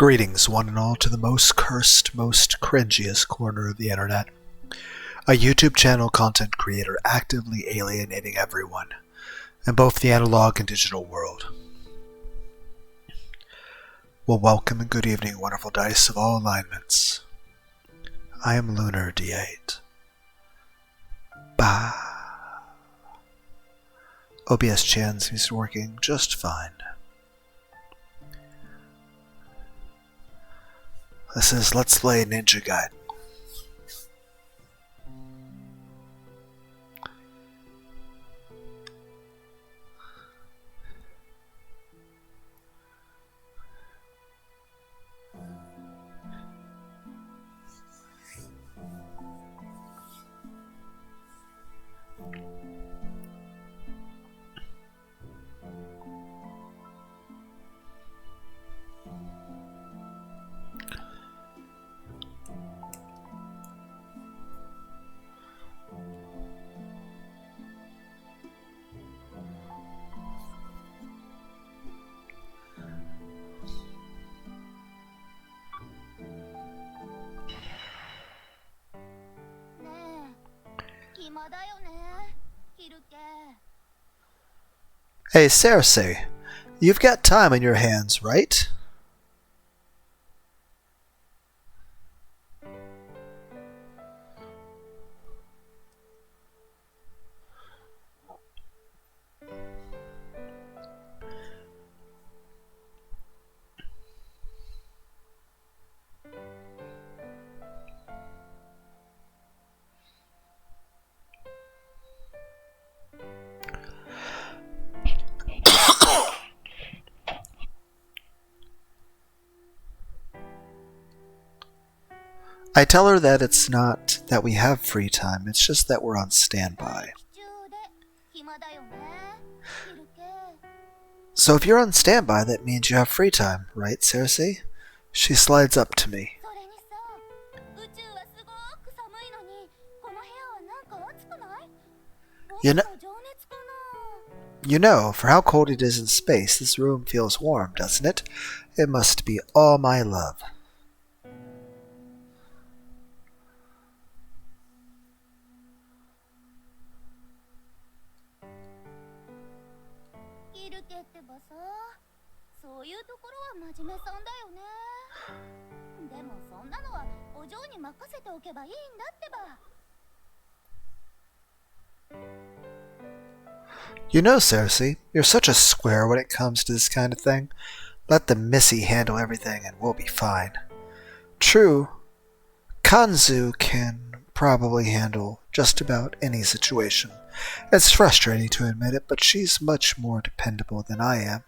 Greetings, one and all, to the most cursed, most cringiest corner of the internet. A YouTube channel content creator actively alienating everyone, in both the analog and digital world. Well, welcome and good evening, wonderful dice of all alignments. I am Lunar D8. Bah. OBS Chan seems to be working just fine. This is Let's Play Ninja Gaiden. Hey, Cersei, you've got time on your hands, right? I tell her that it's not that we have free time, it's just that we're on standby. So if you're on standby, that means you have free time, right, Cersei? She slides up to me. You know, for how cold it is in space, this room feels warm, doesn't it? It must be all my love. You know, Cersei, you're such a square when it comes to this kind of thing. Let the Missy handle everything and we'll be fine. True, Kanzu can probably handle just about any situation. It's frustrating to admit it, but she's much more dependable than I am.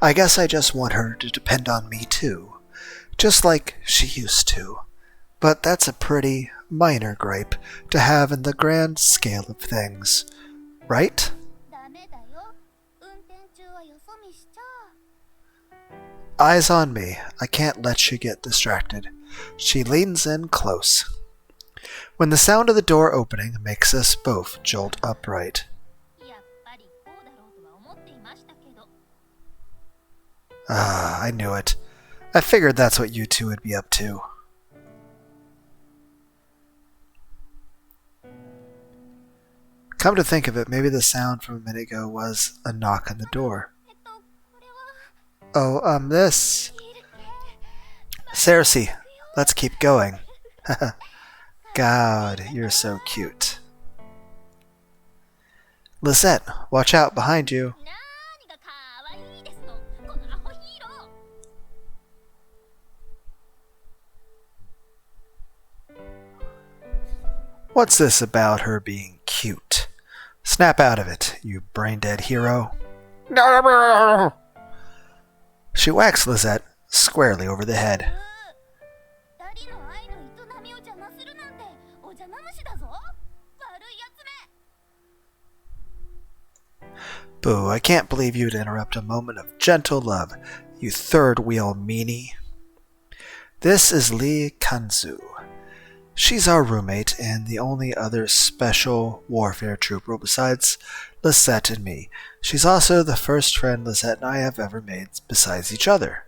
I guess I just want her to depend on me too, just like she used to. But that's a pretty minor gripe to have in the grand scale of things, right? Eyes on me. I can't let you get distracted. She leans in close. When the sound of the door opening makes us both jolt upright. I knew it. I figured that's what you two would be up to. Come to think of it, maybe the sound from a minute ago was a knock on the door. Oh, this... Cersei, let's keep going. God, you're so cute. Lisette, watch out behind you. What's this about her being cute? Snap out of it, you brain-dead hero. She whacks Lisette squarely over the head. Boo, I can't believe you'd interrupt a moment of gentle love, you third-wheel meanie. This is Lee Kanzu. She's our roommate and the only other special warfare trooper besides Lisette and me. She's also the first friend Lisette and I have ever made besides each other.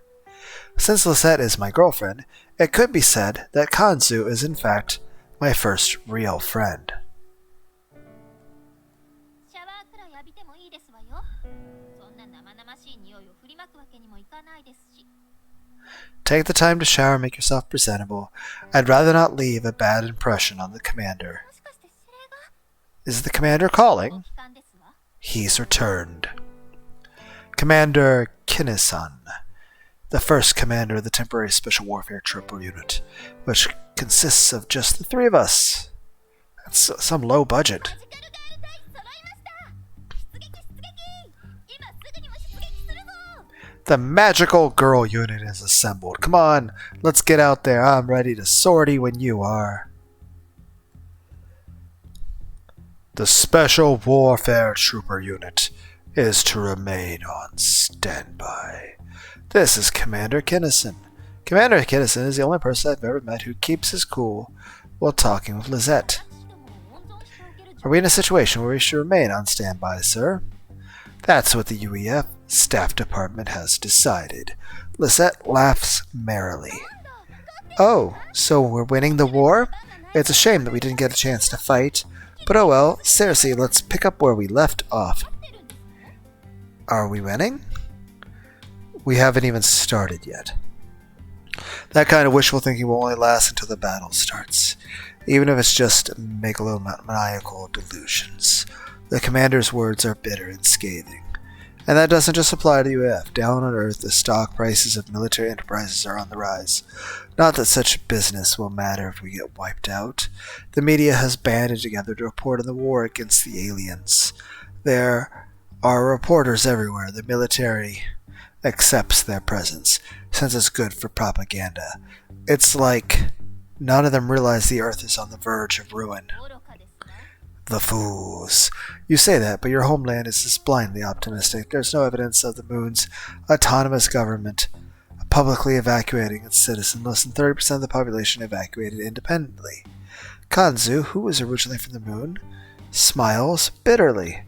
Since Lisette is my girlfriend, it could be said that Kanzu is in fact my first real friend. Take the time to shower and make yourself presentable. I'd rather not leave a bad impression on the commander. Is the commander calling? He's returned. Commander Kinesan, the first commander of the temporary special warfare trooper unit, which consists of just the three of us. That's some low budget. The magical girl unit is assembled. Come on, let's get out there. I'm ready to sortie when you are. The Special Warfare Trooper Unit is to remain on standby. This is Commander Kinnison. Commander Kinnison is the only person I've ever met who keeps his cool while talking with Lisette. Are we in a situation where we should remain on standby, sir? That's what the UEF Staff Department has decided. Lisette laughs merrily. Oh, so we're winning the war? It's a shame that we didn't get a chance to fight. But oh well, seriously, let's pick up where we left off. Are we winning? We haven't even started yet. That kind of wishful thinking will only last until the battle starts, even if it's just megalomaniacal delusions. The commander's words are bitter and scathing. And that doesn't just apply to the UF. Down on Earth, the stock prices of military enterprises are on the rise. Not that such business will matter if we get wiped out. The media has banded together to report on the war against the aliens. There are reporters everywhere. The military accepts their presence, since it's good for propaganda. It's like none of them realize the Earth is on the verge of ruin. The fools. You say that, but your homeland is just blindly optimistic. There's no evidence of the moon's autonomous government publicly evacuating its citizens. Less than 30% of the population evacuated independently. Kanzu, who was originally from the moon, smiles bitterly.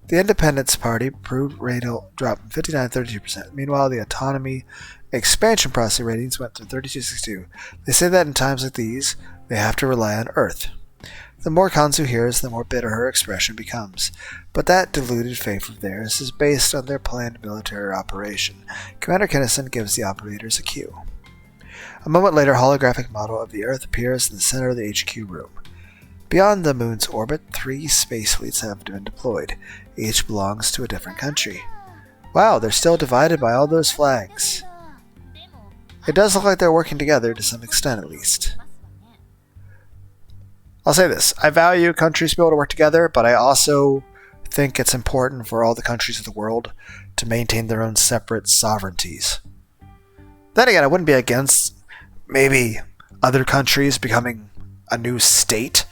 The Independence Party approved rating dropped from 59 to 32%. Meanwhile, the autonomy expansion process ratings went to 32.62. They say that in times like these, they have to rely on Earth. The more Kanzu hears, the more bitter her expression becomes. But that deluded faith of theirs is based on their planned military operation. Commander Kinnison gives the operators a cue. A moment later, a holographic model of the Earth appears in the center of the HQ room. Beyond the moon's orbit, 3 space fleets have been deployed. Each belongs to a different country. Wow, they're still divided by all those flags. It does look like they're working together, to some extent at least. I'll say this, I value countries being able to work together, but I also think it's important for all the countries of the world to maintain their own separate sovereignties. Then again, I wouldn't be against maybe other countries becoming a new state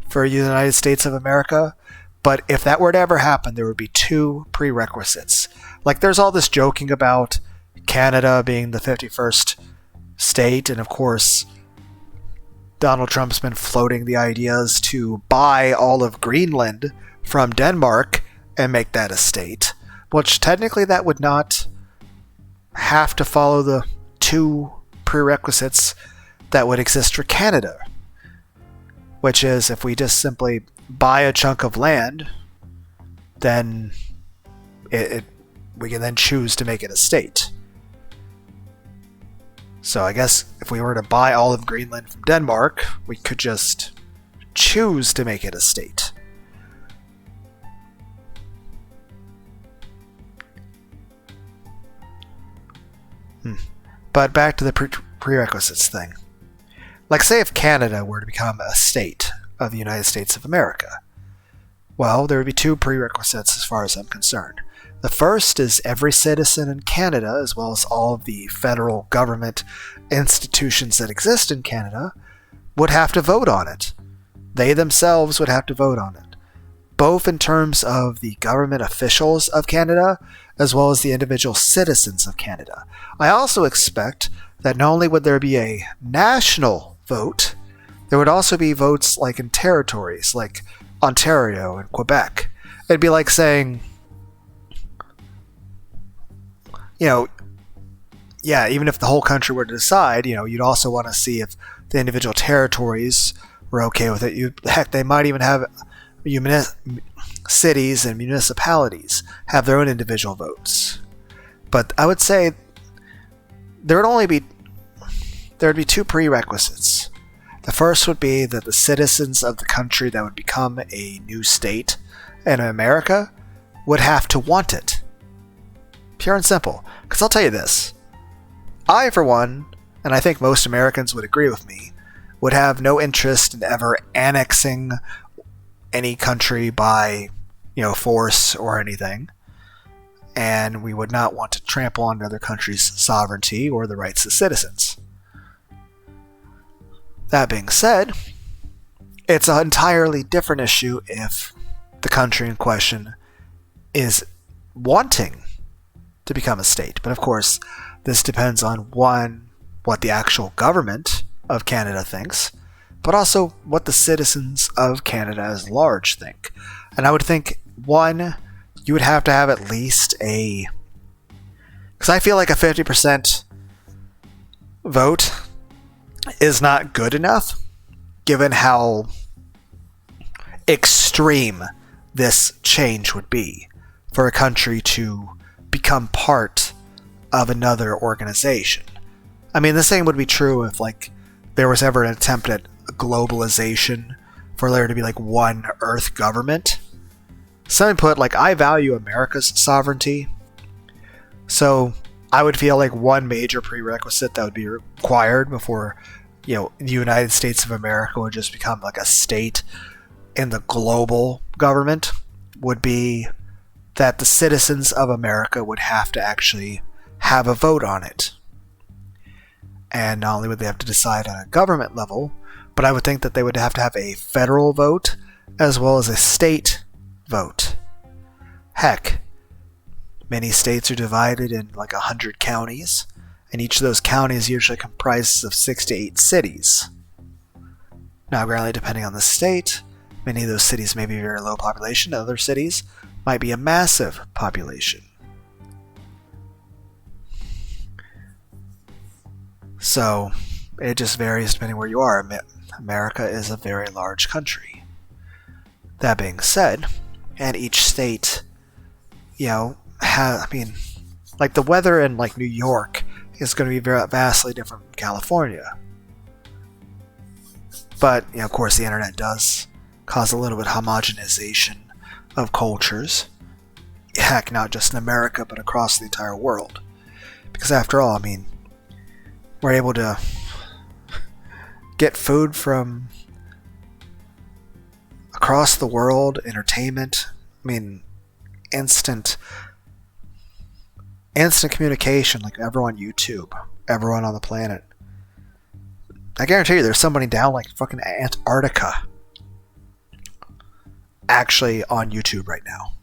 for the United States of America, but if that were to ever happen, there would be 2 prerequisites. Like, there's all this joking about Canada being the 51st state, and of course, Donald Trump's been floating the ideas to buy all of Greenland from Denmark and make that a state, which technically that would not have to follow the 2 prerequisites that would exist for Canada, which is if we just simply buy a chunk of land, then we can then choose to make it a state. So I guess if we were to buy all of Greenland from Denmark, we could just choose to make it a state. But back to the prerequisites thing. Like, say if Canada were to become a state of the United States of America. Well, there would be 2 prerequisites as far as I'm concerned. The first is every citizen in Canada, as well as all of the federal government institutions that exist in Canada, would have to vote on it. They themselves would have to vote on it, both in terms of the government officials of Canada, as well as the individual citizens of Canada. I also expect that not only would there be a national vote, there would also be votes like in territories, like Ontario and Quebec. It'd be like saying, yeah, even if the whole country were to decide, you'd also want to see if the individual territories were okay with it. Heck, they might even have cities and municipalities have their own individual votes. But I would say there'd be two prerequisites. The first would be that the citizens of the country that would become a new state in America would have to want it. Pure and simple. Because I'll tell you this. I, for one, and I think most Americans would agree with me, would have no interest in ever annexing any country by, force or anything. And we would not want to trample on another country's sovereignty or the rights of citizens. That being said, it's an entirely different issue if the country in question is wanting to become a state. But of course, this depends on, one, what the actual government of Canada thinks, but also what the citizens of Canada as large think. And I would think, one, you would have to have at least because I feel like a 50% vote is not good enough, given how extreme this change would be for a country to become part of another organization. I mean, the same would be true if, there was ever an attempt at globalization for there to be, one Earth government. Simply put, I value America's sovereignty, so I would feel like one major prerequisite that would be required before, the United States of America would just become a state in the global government would be that the citizens of America would have to actually have a vote on it. And not only would they have to decide on a government level, but I would think that they would have to have a federal vote as well as a state vote. Heck, many states are divided in 100 counties, and each of those counties usually comprises of 6 to 8 cities. Now, granted, depending on the state, many of those cities may be very low population, other cities might be a massive population. So, it just varies depending where you are. America is a very large country. That being said, and each state, the weather in New York is going to be very vastly different from California. But, of course, the internet does cause a little bit of homogenization of cultures. Heck, not just in America, but across the entire world. Because after all, we're able to get food from across the world, entertainment, instant communication, everyone on YouTube, everyone on the planet. I guarantee you there's somebody down fucking Antarctica actually on YouTube right now.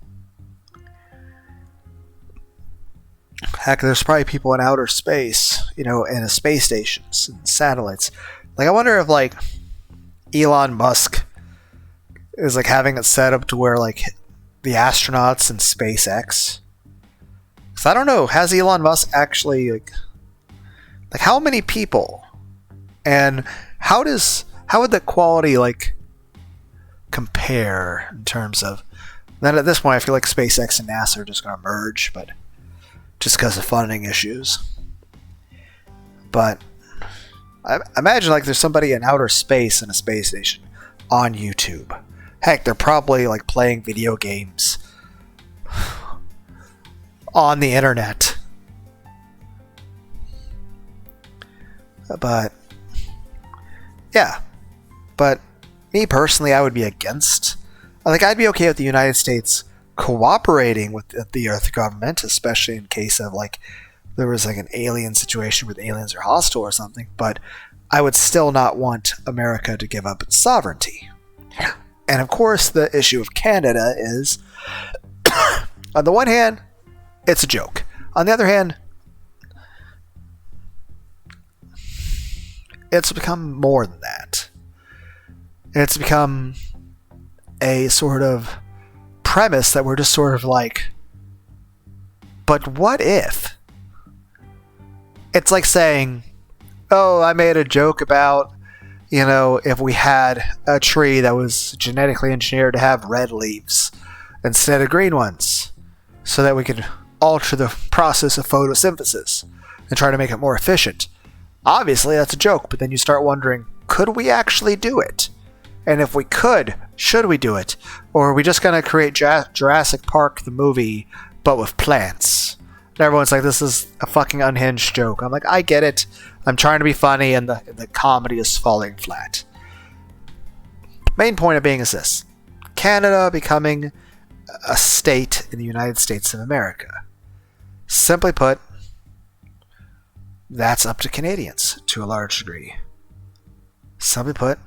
Heck, there's probably people in outer space, in space stations and satellites. I wonder if Elon Musk is having it set up to where the astronauts in SpaceX. Because I don't know, has Elon Musk actually how many people, and how would the quality compare in terms of? Then at this point, I feel like SpaceX and NASA are just going to merge, but just because of funding issues. But I imagine there's somebody in outer space in a space station on YouTube. Heck, they're probably playing video games on the internet. But yeah, but me personally, I would be against. I'd be okay with the United States cooperating with the Earth government, especially in case of there was an alien situation where the aliens are hostile or something. But I would still not want America to give up its sovereignty. And of course, the issue of Canada is, on the one hand, it's a joke. On the other hand, it's become more than that. It's become a sort of premise that we're just sort of but what if? It's like saying, oh, I made a joke about, if we had a tree that was genetically engineered to have red leaves instead of green ones, so that we could alter the process of photosynthesis and try to make it more efficient. Obviously, that's a joke, but then you start wondering, could we actually do it? And if we could, should we do it? Or are we just going to create Jurassic Park, the movie, but with plants? And everyone's like, this is a fucking unhinged joke. I'm like, I get it. I'm trying to be funny, and the comedy is falling flat. Main point of being is this. Canada becoming a state in the United States of America. Simply put, that's up to Canadians to a large degree. Simply put,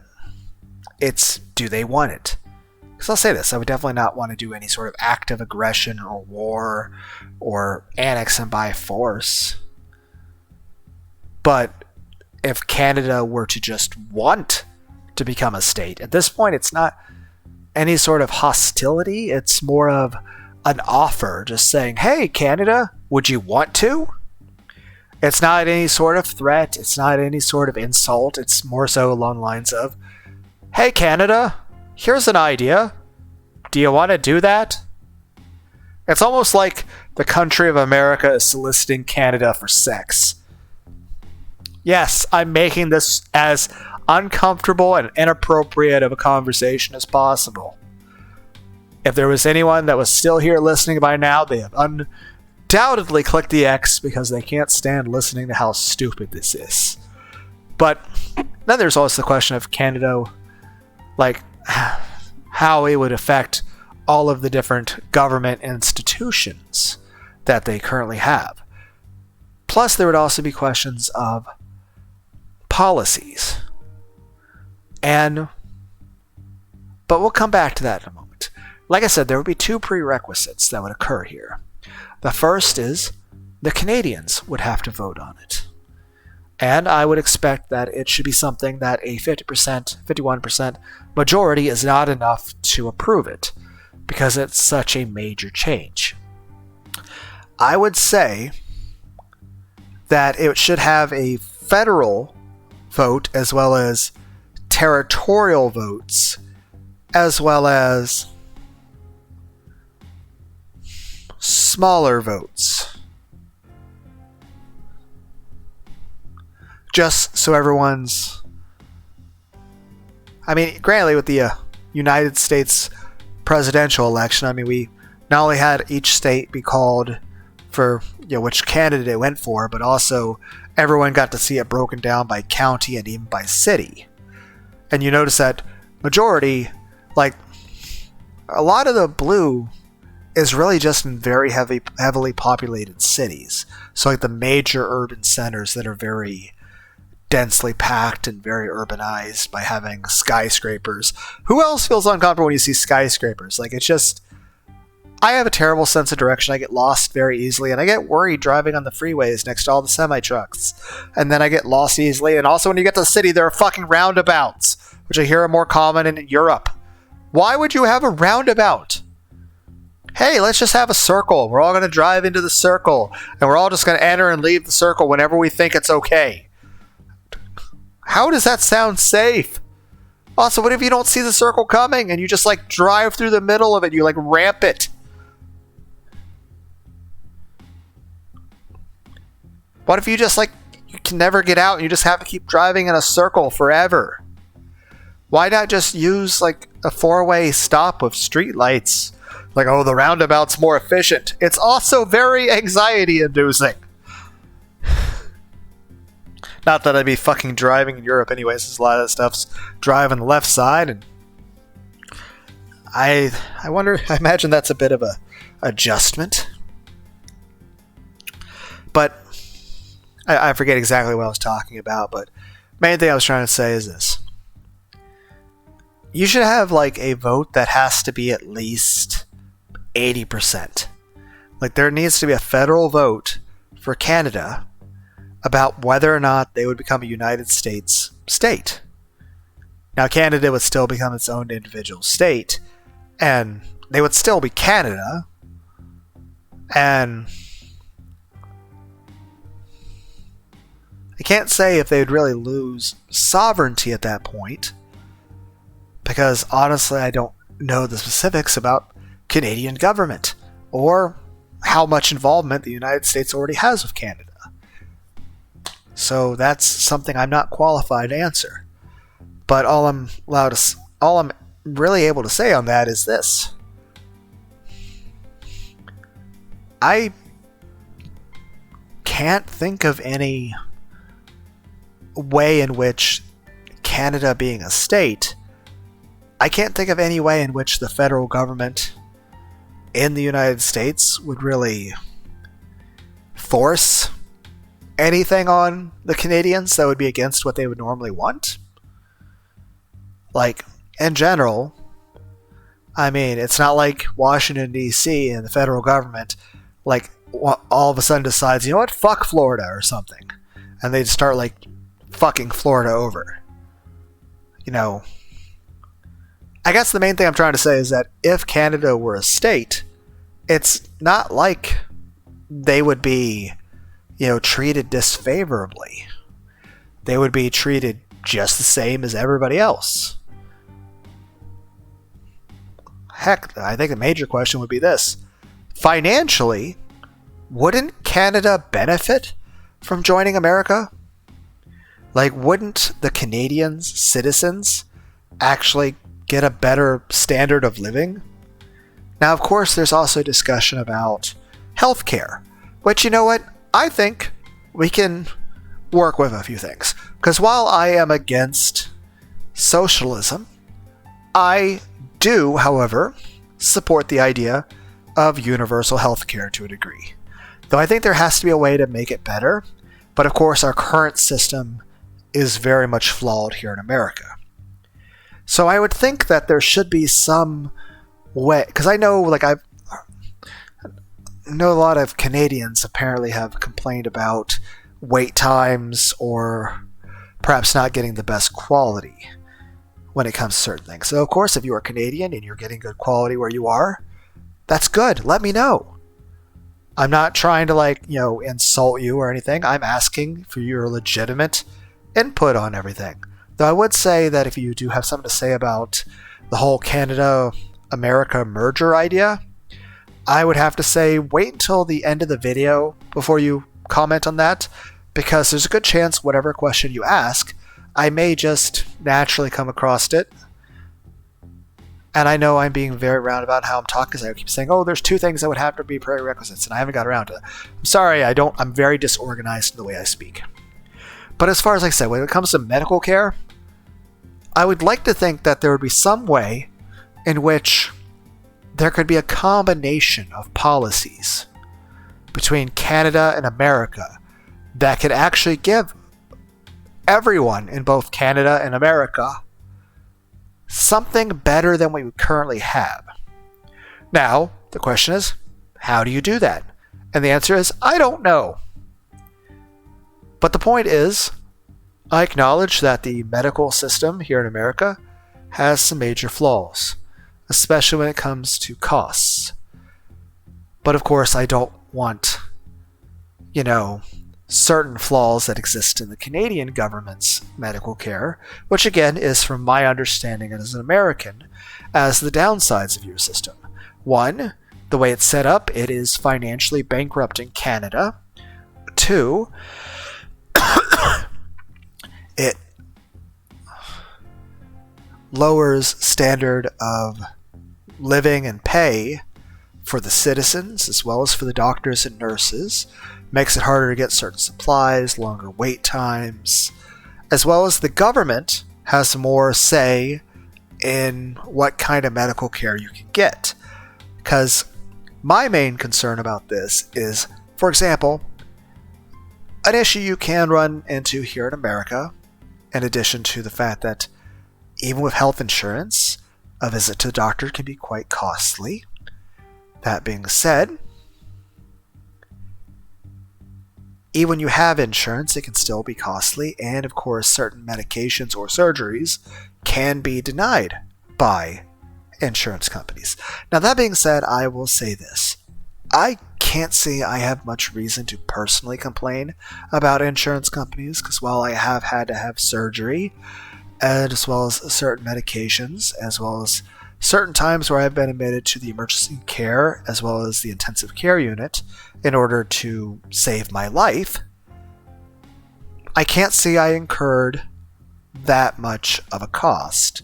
it's do they want it? Because I'll say this, I would definitely not want to do any sort of active aggression or war or annex them by force. But if Canada were to just want to become a state, at this point it's not any sort of hostility, it's more of an offer, just saying, hey Canada, would you want to? It's not any sort of threat, it's not any sort of insult, it's more so along the lines of, hey Canada, here's an idea. Do you want to do that? It's almost like the country of America is soliciting Canada for sex. Yes, I'm making this as uncomfortable and inappropriate of a conversation as possible. If there was anyone that was still here listening by now, they have undoubtedly clicked the X because they can't stand listening to how stupid this is. But then there's also the question of Canada, like how it would affect all of the different government institutions that they currently have. Plus, there would also be questions of policies. But we'll come back to that in a moment. Like I said, there would be two prerequisites that would occur here. The first is the Canadians would have to vote on it. And I would expect that it should be something that a 50%, 51% majority is not enough to approve it, because it's such a major change. I would say that it should have a federal vote as well as territorial votes, as well as smaller votes. Just so everyone's... I mean, granted, with the United States presidential election, I mean, we not only had each state be called for which candidate it went for, but also everyone got to see it broken down by county and even by city. And you notice that majority, like a lot of the blue is really just in very heavily populated cities. So like the major urban centers that are very densely packed and very urbanized by having skyscrapers. Who else feels uncomfortable when you see skyscrapers? Like, it's just... I have a terrible sense of direction. I get lost very easily, and I get worried driving on the freeways next to all the semi-trucks. And then I get lost easily, and also when you get to the city, there are fucking roundabouts, which I hear are more common in Europe. Why would you have a roundabout? Hey, let's just have a circle. We're all going to drive into the circle, and we're all just going to enter and leave the circle whenever we think it's okay. How does that sound safe? Also, what if you don't see the circle coming and you just like drive through the middle of it? You like ramp it. What if you just like, you can never get out and you just have to keep driving in a circle forever? Why not just use like a four-way stop with street lights? Like, oh, the roundabout's more efficient. It's also very anxiety-inducing. Not that I'd be fucking driving in Europe anyways, because a lot of that stuff's driving the left side, and I imagine that's a bit of a adjustment. But I forget exactly what I was talking about, but main thing I was trying to say is this. You should have like a vote that has to be at least 80%. Like, there needs to be a federal vote for Canada about whether or not they would become a United States state. Now, Canada would still become its own individual state, and they would still be Canada, and I can't say if they'd really lose sovereignty at that point, because honestly I don't know the specifics about Canadian government or how much involvement the United States already has with Canada. So that's something I'm not qualified to answer. But all I'm really able to say on that is this. I can't think of any way in which Canada being a state, I can't think of any way in which the federal government in the United States would really force anything on the Canadians that would be against what they would normally want. Like, in general, I mean, it's not like Washington, D.C. and the federal government, like, all of a sudden decides, you know what, fuck Florida or something. And they start, like, fucking Florida over. You know, I guess the main thing I'm trying to say is that if Canada were a state, it's not like they would be, you know, treated disfavorably. They would be treated just the same as everybody else. Heck, I think the major question would be this. Financially, wouldn't Canada benefit from joining America? Like, wouldn't the Canadians, citizens, actually get a better standard of living? Now, of course, there's also discussion about healthcare, which, you know what, I think we can work with a few things. Because while I am against socialism, I do, however, support the idea of universal healthcare to a degree. Though I think there has to be a way to make it better, but of course our current system is very much flawed here in America. So I would think that there should be some way, because I know, like, I know a lot of Canadians apparently have complained about wait times or perhaps not getting the best quality when it comes to certain things. So of course, if you are Canadian and you're getting good quality where you are, that's good. Let me know. I'm not trying to, like, you know, insult you or anything. I'm asking for your legitimate input on everything. Though I would say that if you do have something to say about the whole Canada-America merger idea, I would have to say wait until the end of the video before you comment on that, because there's a good chance whatever question you ask, I may just naturally come across it. And I know I'm being very roundabout how I'm talking, because I keep saying, oh, there's two things that would have to be prerequisites, and I haven't got around to that. I'm sorry, I'm very disorganized in the way I speak. But as far as I said, when it comes to medical care, I would like to think that there would be some way in which there could be a combination of policies between Canada and America that could actually give everyone in both Canada and America something better than we currently have. Now, the question is, how do you do that? And the answer is, I don't know. But the point is, I acknowledge that the medical system here in America has some major flaws, especially when it comes to costs. But of course, I don't want, you know, certain flaws that exist in the Canadian government's medical care, which again is, from my understanding as an American, as the downsides of your system. One, the way it's set up, it is financially bankrupting Canada. Two, it lowers standard of living and pay for the citizens as well as for the doctors and nurses, makes it harder to get certain supplies, longer wait times, as well as the government has more say in what kind of medical care you can get. Because my main concern about this is, for example, an issue you can run into here in America, in addition to the fact that even with health insurance, a visit to the doctor can be quite costly. That being said, even when you have insurance, it can still be costly, and of course certain medications or surgeries can be denied by insurance companies. Now, that being said, I will say this. I can't see I have much reason to personally complain about insurance companies, because while I have had to have surgery, as well as certain medications, as well as certain times where I've been admitted to the emergency care as well as the intensive care unit in order to save my life, I can't see I incurred that much of a cost.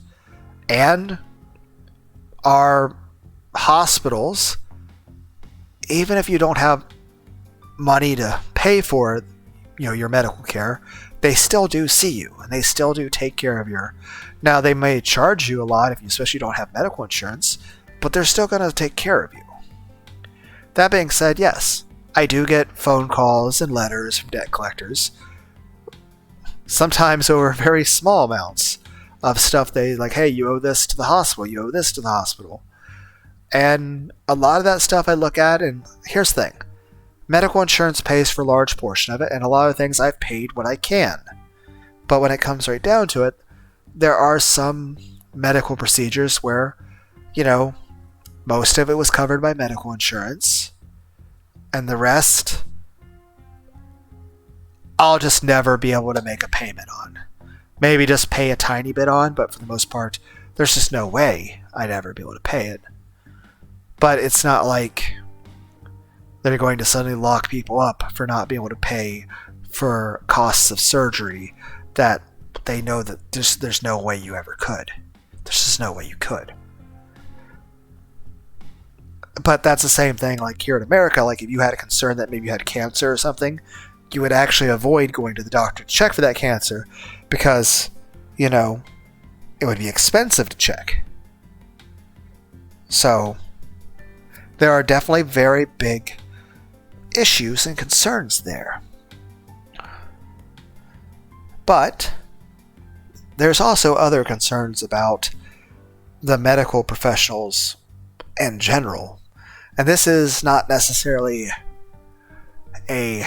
And our hospitals, even if you don't have money to pay for, your medical care, they still do see you and they still do take care of your. Now they may charge you a lot if you especially don't have medical insurance, but they're still going to take care of you. That being said, yes, I do get phone calls and letters from debt collectors, sometimes over very small amounts of stuff. They like, hey, you owe this to the hospital, you owe this to the hospital. And a lot of that stuff I look at, and here's the thing. Medical insurance pays for a large portion of it, and a lot of things I've paid what I can. But when it comes right down to it, there are some medical procedures where, most of it was covered by medical insurance, and the rest I'll just never be able to make a payment on. Maybe just pay a tiny bit on, but for the most part, there's just no way I'd ever be able to pay it. But it's not like they're going to suddenly lock people up for not being able to pay for costs of surgery that they know that there's no way you ever could. There's just no way you could. But that's the same thing like here in America. Like if you had a concern that maybe you had cancer or something, you would actually avoid going to the doctor to check for that cancer because, it would be expensive to check. So there are definitely very big issues and concerns there. But there's also other concerns about the medical professionals in general. And this is not necessarily a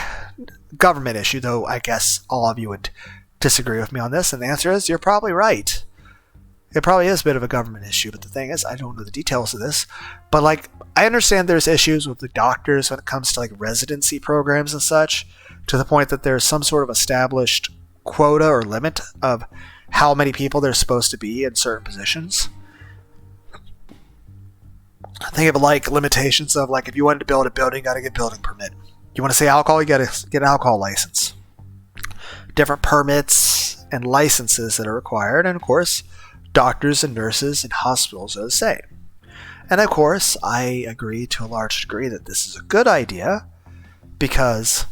government issue, though I guess all of you would disagree with me on this. And the answer is you're probably right. It probably is a bit of a government issue, but the thing is, I don't know the details of this. But I understand there's issues with the doctors when it comes to residency programs and such, to the point that there's some sort of established quota or limit of how many people there's supposed to be in certain positions. Think of it limitations of if you wanted to build a building, you got to get a building permit. You want to say alcohol, you got to get an alcohol license. Different permits and licenses that are required, and of course, doctors and nurses and hospitals are the same. And of course, I agree to a large degree that this is a good idea because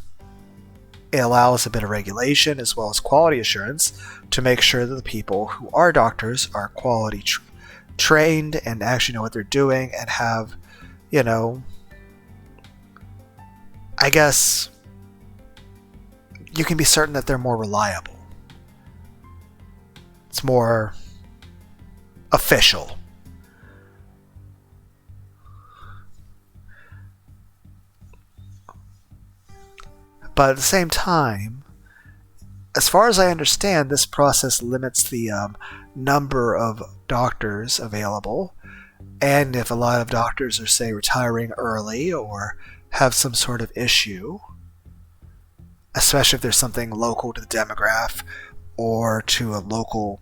it allows a bit of regulation as well as quality assurance to make sure that the people who are doctors are quality trained and actually know what they're doing and have, I guess you can be certain that they're more reliable. It's more official. But at the same time, as far as I understand, this process limits the number of doctors available. And if a lot of doctors are, say, retiring early or have some sort of issue, especially if there's something local to the demographic or to a local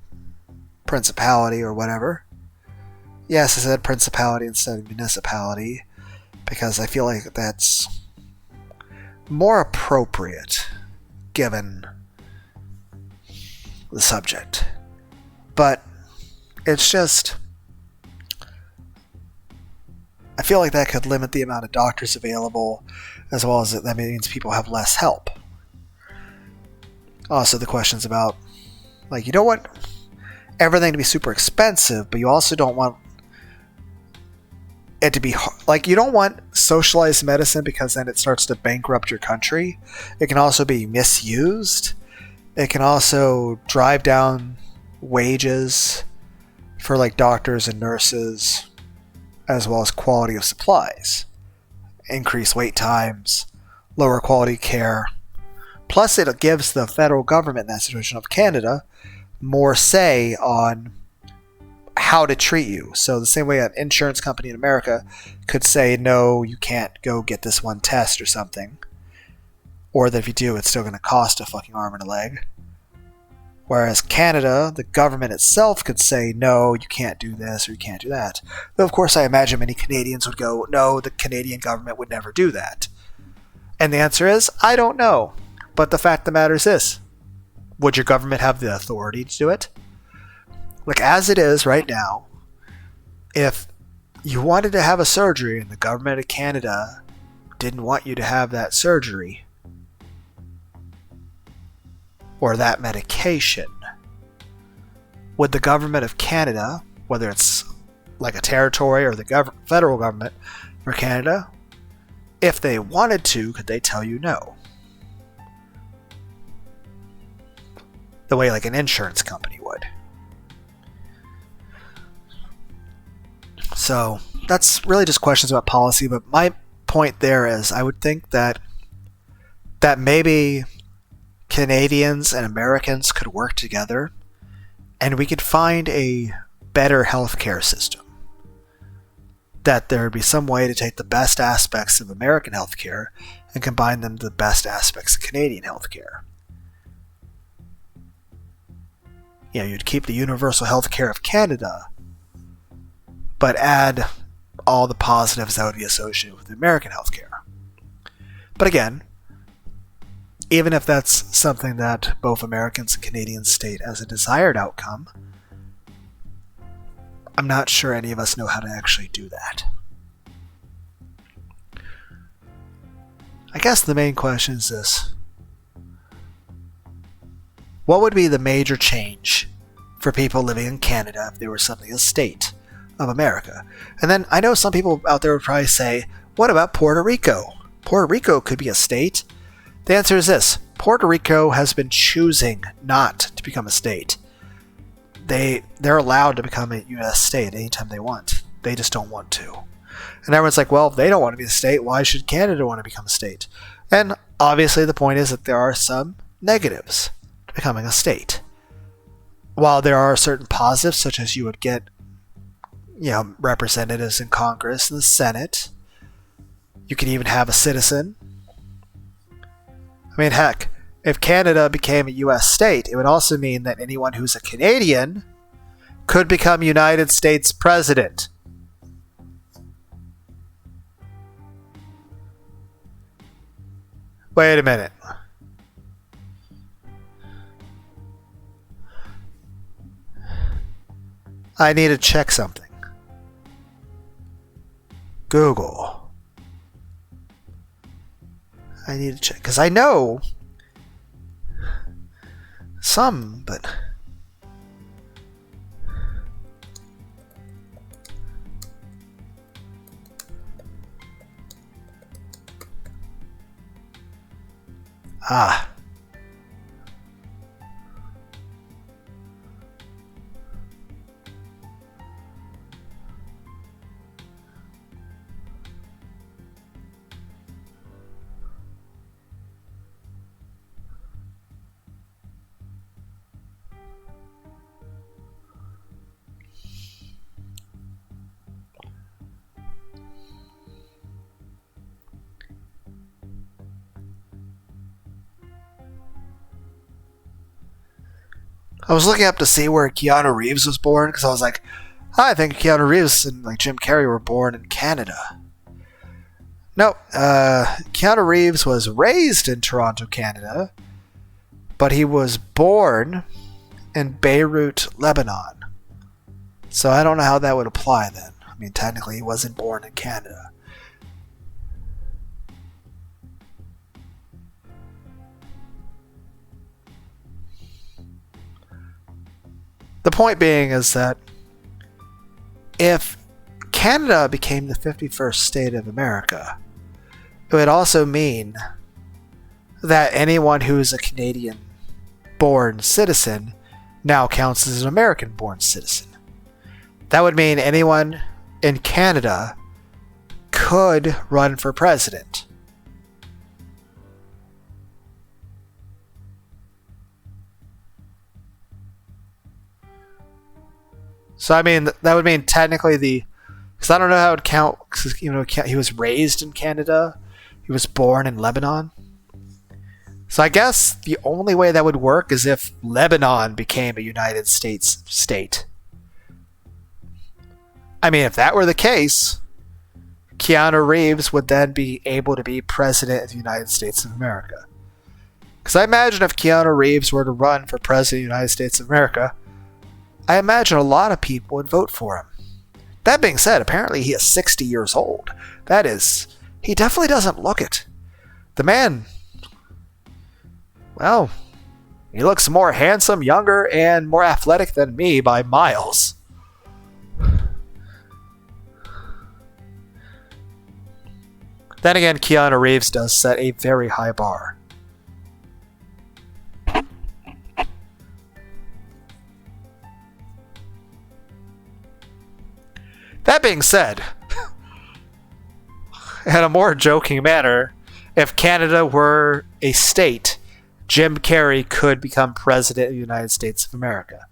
principality or whatever. Yes, I said principality instead of municipality because I feel like that's more appropriate given the subject. But it's just, I feel like that could limit the amount of doctors available, as well as that means people have less help. Also, the questions about, you don't want everything to be super expensive, but you also don't want it to be you don't want socialized medicine because then it starts to bankrupt your country. It can also be misused. It can also drive down wages for doctors and nurses, as well as quality of supplies, increase wait times, lower quality care. Plus, it gives the federal government in that situation of Canada more say on how to treat you. So the same way an insurance company in America could say, no, you can't go get this one test or something, or that if you do, it's still going to cost a fucking arm and a leg. Whereas Canada, the government itself could say, no, you can't do this or you can't do that. Though, of course, I imagine many Canadians would go, no, the Canadian government would never do that. And the answer is, I don't know. But the fact of the matter is this. Would your government have the authority to do it? Like, as it is right now, if you wanted to have a surgery and the government of Canada didn't want you to have that surgery or that medication, would the government of Canada, whether it's like a territory or the federal government for Canada, if they wanted to, could they tell you no? The way like an insurance company would. So that's really just questions about policy, but my point there is I would think that maybe Canadians and Americans could work together and we could find a better healthcare system. That there would be some way to take the best aspects of American healthcare and combine them to the best aspects of Canadian healthcare. You know, you'd keep the universal healthcare of Canada, but add all the positives that would be associated with American healthcare. But again, even if that's something that both Americans and Canadians state as a desired outcome, I'm not sure any of us know how to actually do that. I guess the main question is this. What would be the major change for people living in Canada if they were suddenly a state of America? And then I know some people out there would probably say, what about Puerto Rico? Puerto Rico could be a state. The answer is this. Puerto Rico has been choosing not to become a state. They're allowed to become a U.S. state anytime they want. They just don't want to. And everyone's like, well, if they don't want to be a state, why should Canada want to become a state? And obviously the point is that there are some negatives to becoming a state. While there are certain positives, such as you would get, representatives in Congress and the Senate, you could even have a citizen. I mean, heck, if Canada became a U.S. state, it would also mean that anyone who's a Canadian could become United States president. Wait a minute. I need to check something. Google. I need to check, because I know some, but I was looking up to see where Keanu Reeves was born, because I was like, I think Keanu Reeves and Jim Carrey were born in Canada. No, Keanu Reeves was raised in Toronto, Canada, but he was born in Beirut, Lebanon. So I don't know how that would apply then. I mean, technically he wasn't born in Canada. The point being is that if Canada became the 51st state of America, it would also mean that anyone who is a Canadian-born citizen now counts as an American-born citizen. That would mean anyone in Canada could run for president. So I mean, that would mean technically because I don't know how it would count. Cause, he was raised in Canada. He was born in Lebanon. So I guess the only way that would work is if Lebanon became a United States state. I mean, if that were the case, Keanu Reeves would then be able to be president of the United States of America. Because I imagine if Keanu Reeves were to run for president of the United States of America, I imagine a lot of people would vote for him. That being said, apparently he is 60 years old. That is, he definitely doesn't look it. The man, well, he looks more handsome, younger, and more athletic than me by miles. Then again, Keanu Reeves does set a very high bar. That being said, in a more joking manner, if Canada were a state, Jim Carrey could become president of the United States of America.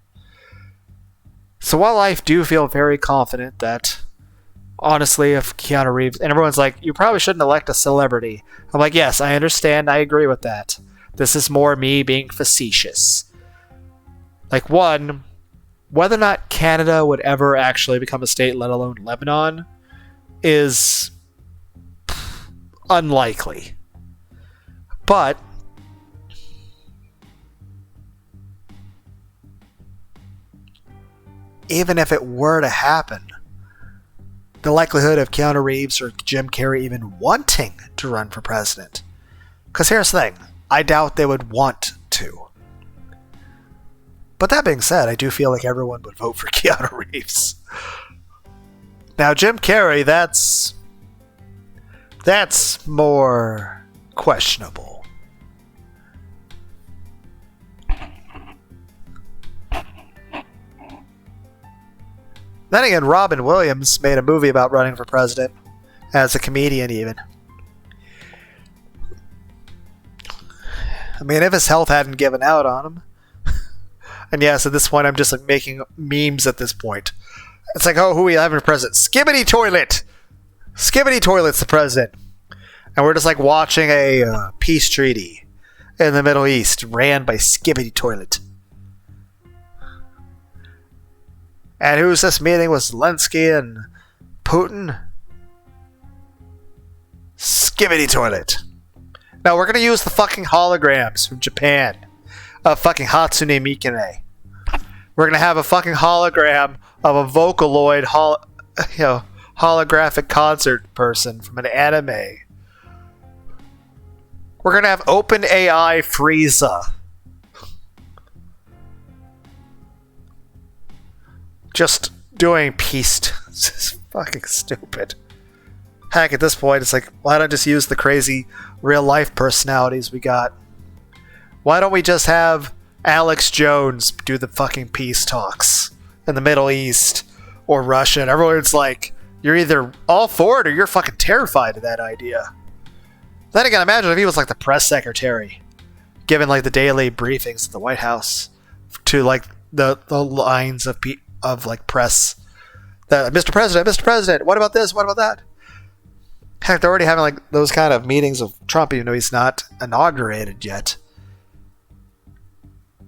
So while I do feel very confident that, honestly, if Keanu Reeves, and everyone's like, you probably shouldn't elect a celebrity. I'm like, yes, I understand, I agree with that. This is more me being facetious. Like, one, whether or not Canada would ever actually become a state, let alone Lebanon, is unlikely. But even if it were to happen, the likelihood of Keanu Reeves or Jim Carrey even wanting to run for president. Because here's the thing, I doubt they would want to. But that being said, I do feel like everyone would vote for Keanu Reeves. Now, Jim Carrey, that's more questionable. Then again, Robin Williams made a movie about running for president, as a comedian even. I mean, if his health hadn't given out on him. And yes, at this point, I'm just like making memes at this point. It's like, oh, who are we having for president? Skibbity Toilet! Skibbity Toilet's the president. And we're just like watching a peace treaty in the Middle East ran by Skibbity Toilet. And who's this meeting with Zelensky and Putin? Skibbity Toilet. Now we're gonna use the fucking holograms from Japan. Fucking Hatsune Miku. We're gonna have a fucking hologram of a Vocaloid holographic concert person from an anime. We're gonna have OpenAI Frieza. Just doing peace. This is fucking stupid. Heck, at this point, it's like, why don't I just use the crazy real-life personalities we got? Why don't we just have Alex Jones do the fucking peace talks in the Middle East or Russia? And everyone's like, you're either all for it or you're fucking terrified of that idea. Then again, imagine if he was like the press secretary, giving like the daily briefings at the White House to like the lines of like press. Mr. President, what about this? What about that? Heck, they're already having like those kind of meetings with Trump, even though he's not inaugurated yet.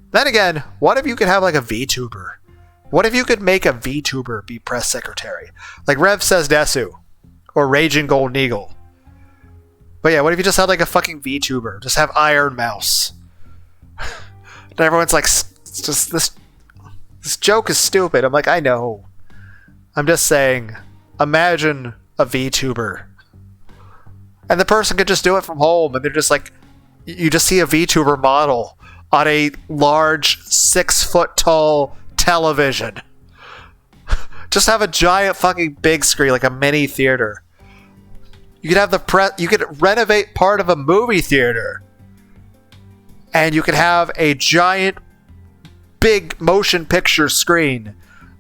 Then again, what if you could have like a VTuber? What if you could make a VTuber be press secretary? Like Rev Says Desu or Raging Golden Eagle. But yeah, what if you just had like a fucking VTuber? Just have Iron Mouse. And everyone's like, it's just this joke is stupid. I'm like, I know. I'm just saying, imagine a VTuber. And the person could just do it from home, and they're just like, you just see a VTuber model on a large 6-foot-tall television. Just have a giant fucking big screen, like a mini theater. You could have you could renovate part of a movie theater, and you could have a giant, big motion picture screen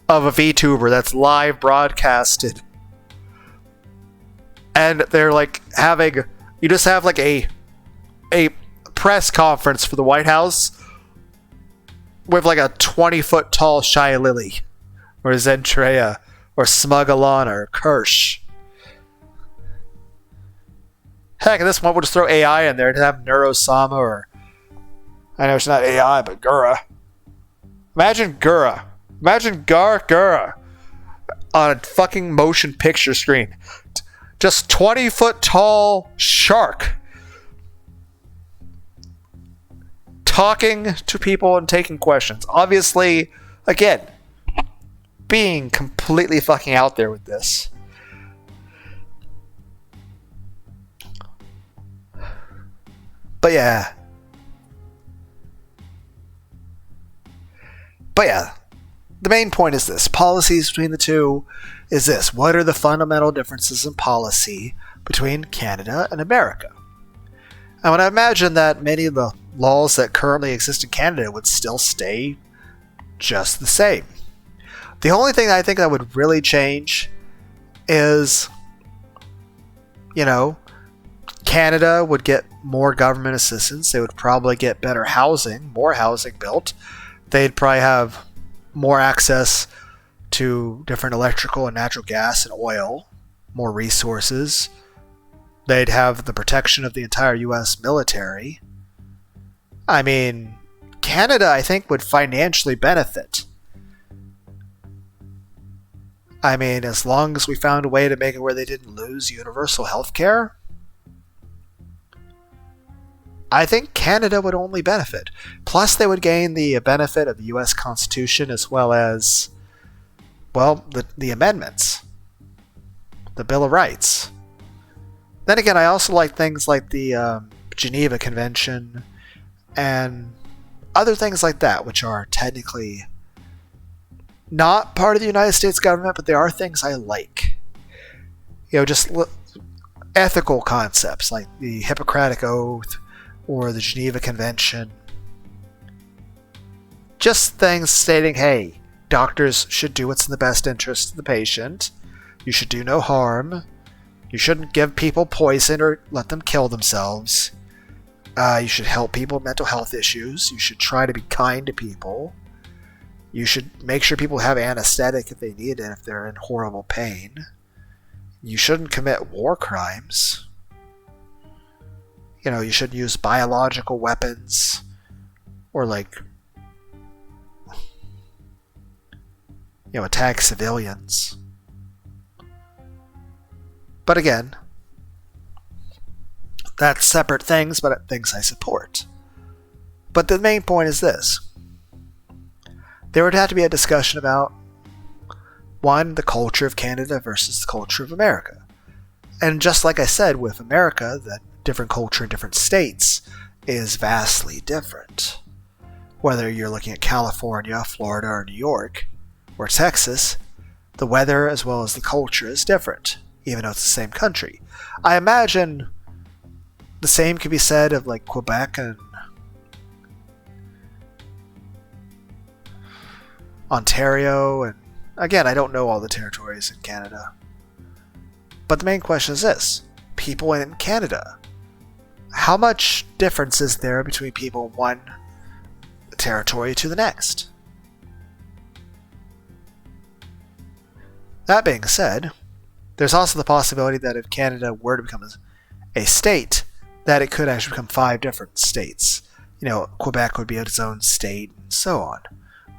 of a VTuber that's live broadcasted. And they're like you just have like a press conference for the White House with like a 20-foot tall Shia Lily or Zentrea, or Smugalana, or Kirsch. Heck, at this point, we'll just throw AI in there to have Neurosama, or I know it's not AI, but Gura. Imagine Gura. Imagine Gura on a fucking motion picture screen. Just 20-foot tall shark talking to people and taking questions. Obviously, again, being completely fucking out there with this. But yeah, the main point is this. Policies between the two is this. What are the fundamental differences in policy between Canada and America? I would imagine that many of the laws that currently exist in Canada would still stay just the same. The only thing I think that would really change is, Canada would get more government assistance. They would probably get better housing, more housing built. They'd probably have more access to different electrical and natural gas and oil, more resources. They'd have the protection of the entire U.S. military. I mean, Canada, I think, would financially benefit. I mean, as long as we found a way to make it where they didn't lose universal health care, I think Canada would only benefit. Plus, they would gain the benefit of the U.S. Constitution as well as, well, the amendments. The Bill of Rights. Then again, I also like things like the Geneva Convention and other things like that, which are technically not part of the United States government, but there are things I like. Just ethical concepts like the Hippocratic Oath or the Geneva Convention. Just things stating, hey, doctors should do what's in the best interest of the patient. You should do no harm. You shouldn't give people poison or let them kill themselves. You should help people with mental health issues. You should try to be kind to people. You should make sure people have anesthetic if they need it, if they're in horrible pain. You shouldn't commit war crimes. You shouldn't use biological weapons or attack civilians. But again, that's separate things, but things I support. But the main point is this. There would have to be a discussion about, one, the culture of Canada versus the culture of America. And just like I said, with America, the different culture in different states is vastly different. Whether you're looking at California, Florida, or New York, or Texas, the weather as well as the culture is different, even though it's the same country. I imagine the same could be said of Quebec and Ontario, and again, I don't know all the territories in Canada. But the main question is this. People in Canada. How much difference is there between people in one territory to the next? That being said, there's also the possibility that if Canada were to become a state, that it could actually become 5 different states. Quebec would be its own state and so on.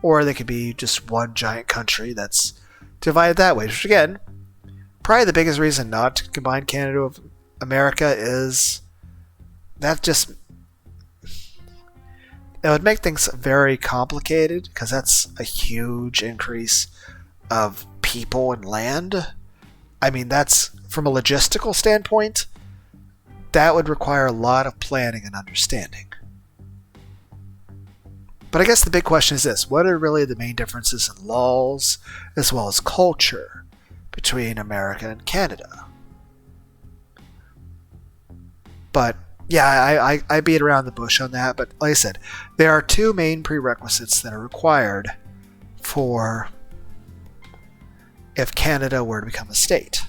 Or they could be just one giant country that's divided that way. Which again, probably the biggest reason not to combine Canada with America is that just it would make things very complicated because that's a huge increase of people and land. I mean, that's from a logistical standpoint, that would require a lot of planning and understanding. But I guess the big question is this. What are really the main differences in laws as well as culture between America and Canada? But yeah, I beat around the bush on that. But like I said, there are 2 main prerequisites that are required for if Canada were to become a state.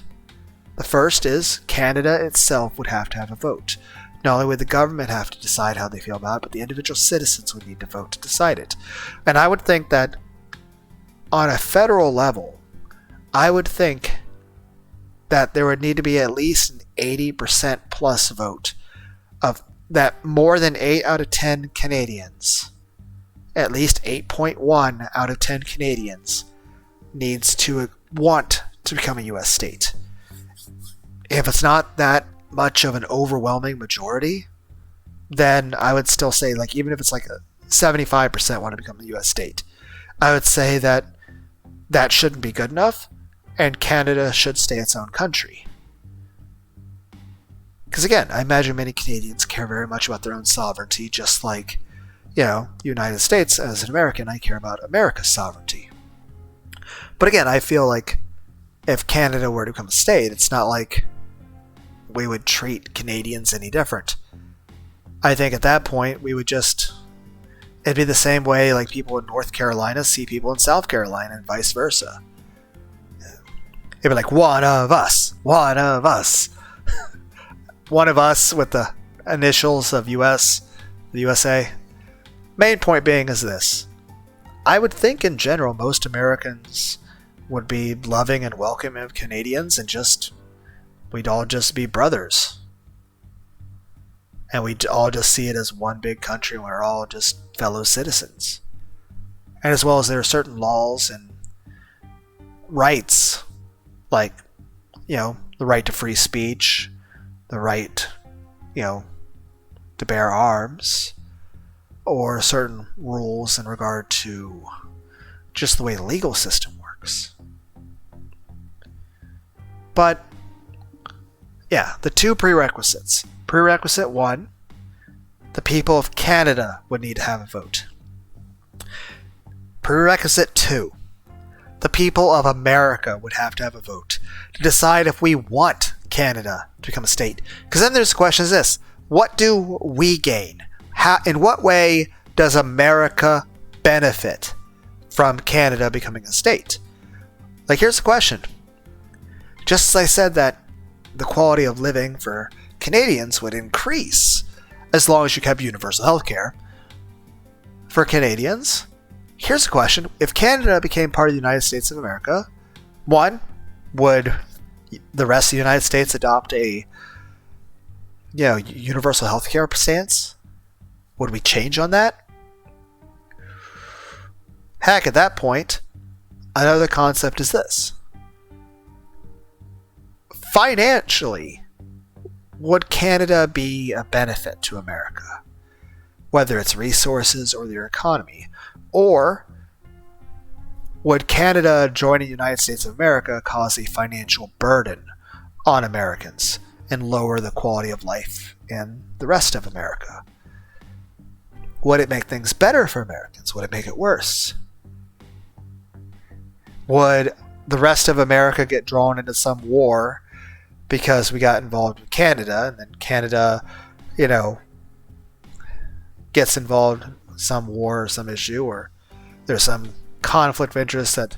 The first is Canada itself would have to have a vote. Not only would the government have to decide how they feel about it, but the individual citizens would need to vote to decide it. And I would think that on a federal level, I would think that there would need to be at least an 80% plus vote of that more than 8 out of 10 Canadians, at least 8.1 out of 10 Canadians, needs to want to become a U.S. state. If it's not that much of an overwhelming majority, then I would still say, like, even if it's like a 75% want to become a U.S. state, I would say that that shouldn't be good enough, and Canada should stay its own country. Because again, I imagine many Canadians care very much about their own sovereignty, just like, United States, as an American, I care about America's sovereignty. But again, I feel like if Canada were to become a state, it's not like we would treat Canadians any different. I think at that point, it'd be the same way like people in North Carolina see people in South Carolina and vice versa. It'd be like, one of us. One of us with the initials of US, the USA. Main point being is this. I would think in general most Americans would be loving and welcoming of Canadians, and we'd all just be brothers. And we'd all just see it as one big country, and we're all just fellow citizens. And as well as there are certain laws and rights, like, the right to free speech, the right, to bear arms, or certain rules in regard to just the way the legal system works. But, the two prerequisites. Prerequisite 1, the people of Canada would need to have a vote. Prerequisite 2, the people of America would have to have a vote to decide if we want Canada to become a state. Because then there's the question is this: what do we gain? In what way does America benefit from Canada becoming a state? Like, here's the question. Just as I said that the quality of living for Canadians would increase as long as you kept universal health care for Canadians, here's the question. If Canada became part of the United States of America, 1, would the rest of the United States adopt a universal health care stance? Would we change on that? Heck, at that point, another concept is this. Financially, would Canada be a benefit to America? Whether it's resources or their economy. Or would Canada joining the United States of America cause a financial burden on Americans and lower the quality of life in the rest of America? Would it make things better for Americans? Would it make it worse? Would the rest of America get drawn into some war because we got involved with Canada, and then Canada, gets involved in some war or some issue, or there's some conflict of interest that...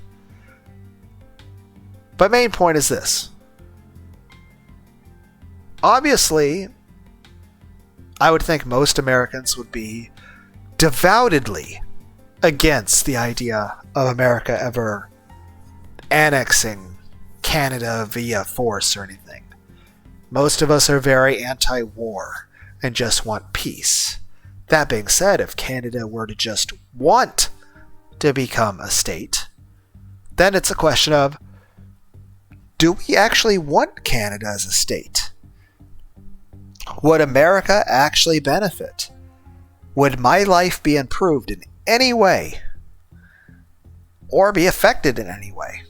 But main point is this. Obviously, I would think most Americans would be devoutedly against the idea of America ever annexing Canada via force or anything. Most of us are very anti-war and just want peace. That being said, if Canada were to just want to become a state, then it's a question of, do we actually want Canada as a state? Would America actually benefit? Would my life be improved in any way? Or be affected in any way?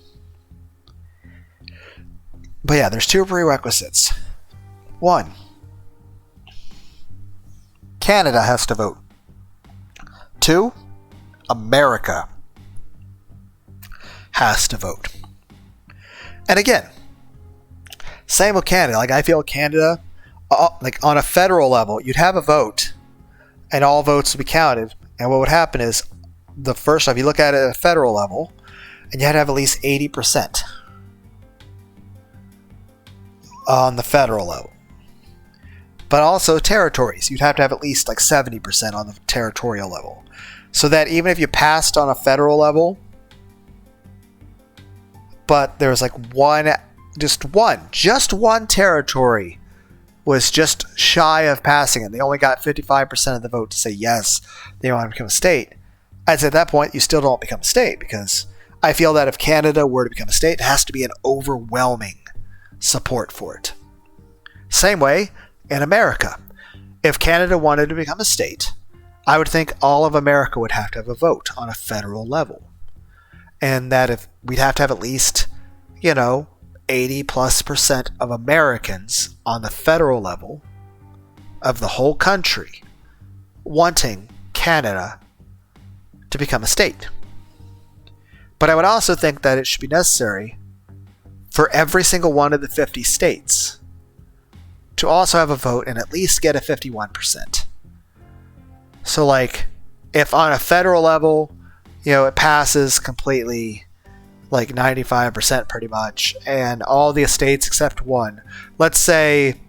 But there's 2 prerequisites. 1, Canada has to vote. 2, America has to vote. And again, same with Canada. Like, I feel Canada, like on a federal level, you'd have a vote and all votes would be counted. And what would happen is, if you look at it at a federal level, and you had to have at least 80% on the federal level. But also territories. You'd have to have at least like 70% on the territorial level. So that even if you passed on a federal level, but there was like just one territory was just shy of passing it. They only got 55% of the vote to say yes, they want to become a state. I'd say at that point, you still don't become a state, because I feel that if Canada were to become a state, it has to be an overwhelming support for it. Same way in America. If Canada wanted to become a state, I would think all of America would have to have a vote on a federal level. And that if we'd have to have at least, 80+% of Americans on the federal level of the whole country wanting Canada to become a state. But I would also think that it should be necessary for every single one of the 50 states to also have a vote and at least get a 51%. So like, if on a federal level, it passes completely, like 95% pretty much, and all the states except one, let's say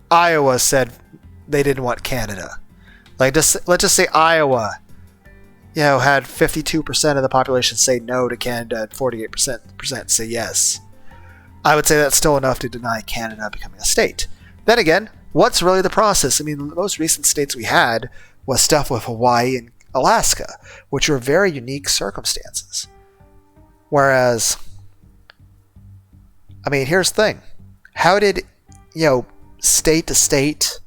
Iowa said they didn't want Canada. Let's just say Iowa, had 52% of the population say no to Canada and 48% say yes. I would say that's still enough to deny Canada becoming a state. Then again, what's really the process? I mean, the most recent states we had was stuff with Hawaii and Alaska, which were very unique circumstances. Whereas, I mean, here's the thing. How did, state-to-state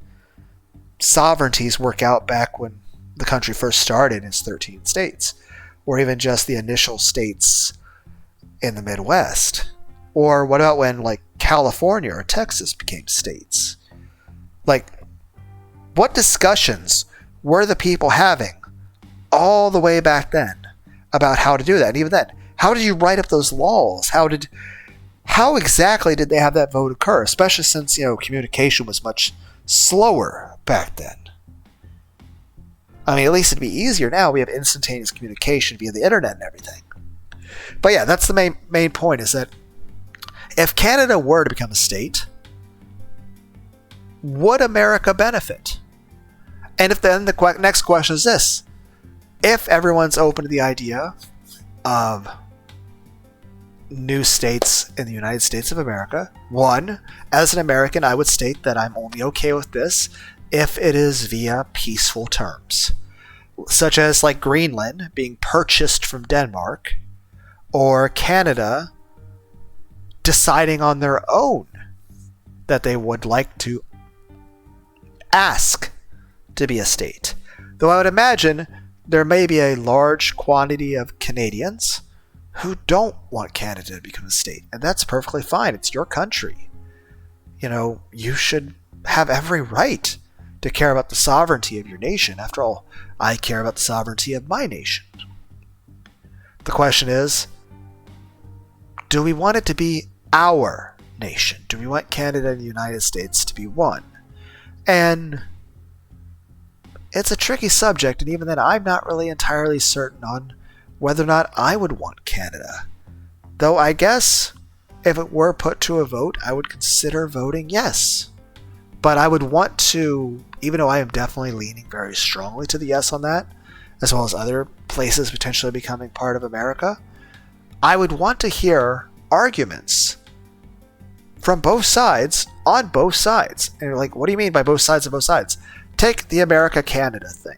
sovereignties work out back when the country first started in its 13 states? Or even just the initial states in the Midwest? Or what about when, like, California or Texas became states? Like, what discussions were the people having all the way back then about how to do that? And even then, how did you write up those laws? How exactly did they have that vote occur? Especially since, communication was much slower back then. I mean, at least it'd be easier now. We have instantaneous communication via the internet and everything. But yeah, that's the main point, is that if Canada were to become a state, would America benefit? And if then the next question is this: if everyone's open to the idea of new states in the United States of America, one, as an American, I would state that I'm only okay with this if it is via peaceful terms, such as like Greenland being purchased from Denmark, or Canada deciding on their own that they would like to ask to be a state. Though I would imagine there may be a large quantity of Canadians who don't want Canada to become a state, and that's perfectly fine. It's your country. You should have every right to care about the sovereignty of your nation. After all, I care about the sovereignty of my nation. The question is, do we want it to be our nation? Do we want Canada and the United States to be one? And it's a tricky subject, and even then I'm not really entirely certain on whether or not I would want Canada. Though I guess if it were put to a vote, I would consider voting yes. But I would want to, even though I am definitely leaning very strongly to the yes on that, as well as other places potentially becoming part of America, I would want to hear arguments from both sides, on both sides. And you're like, what do you mean by both sides of both sides? Take the America-Canada thing.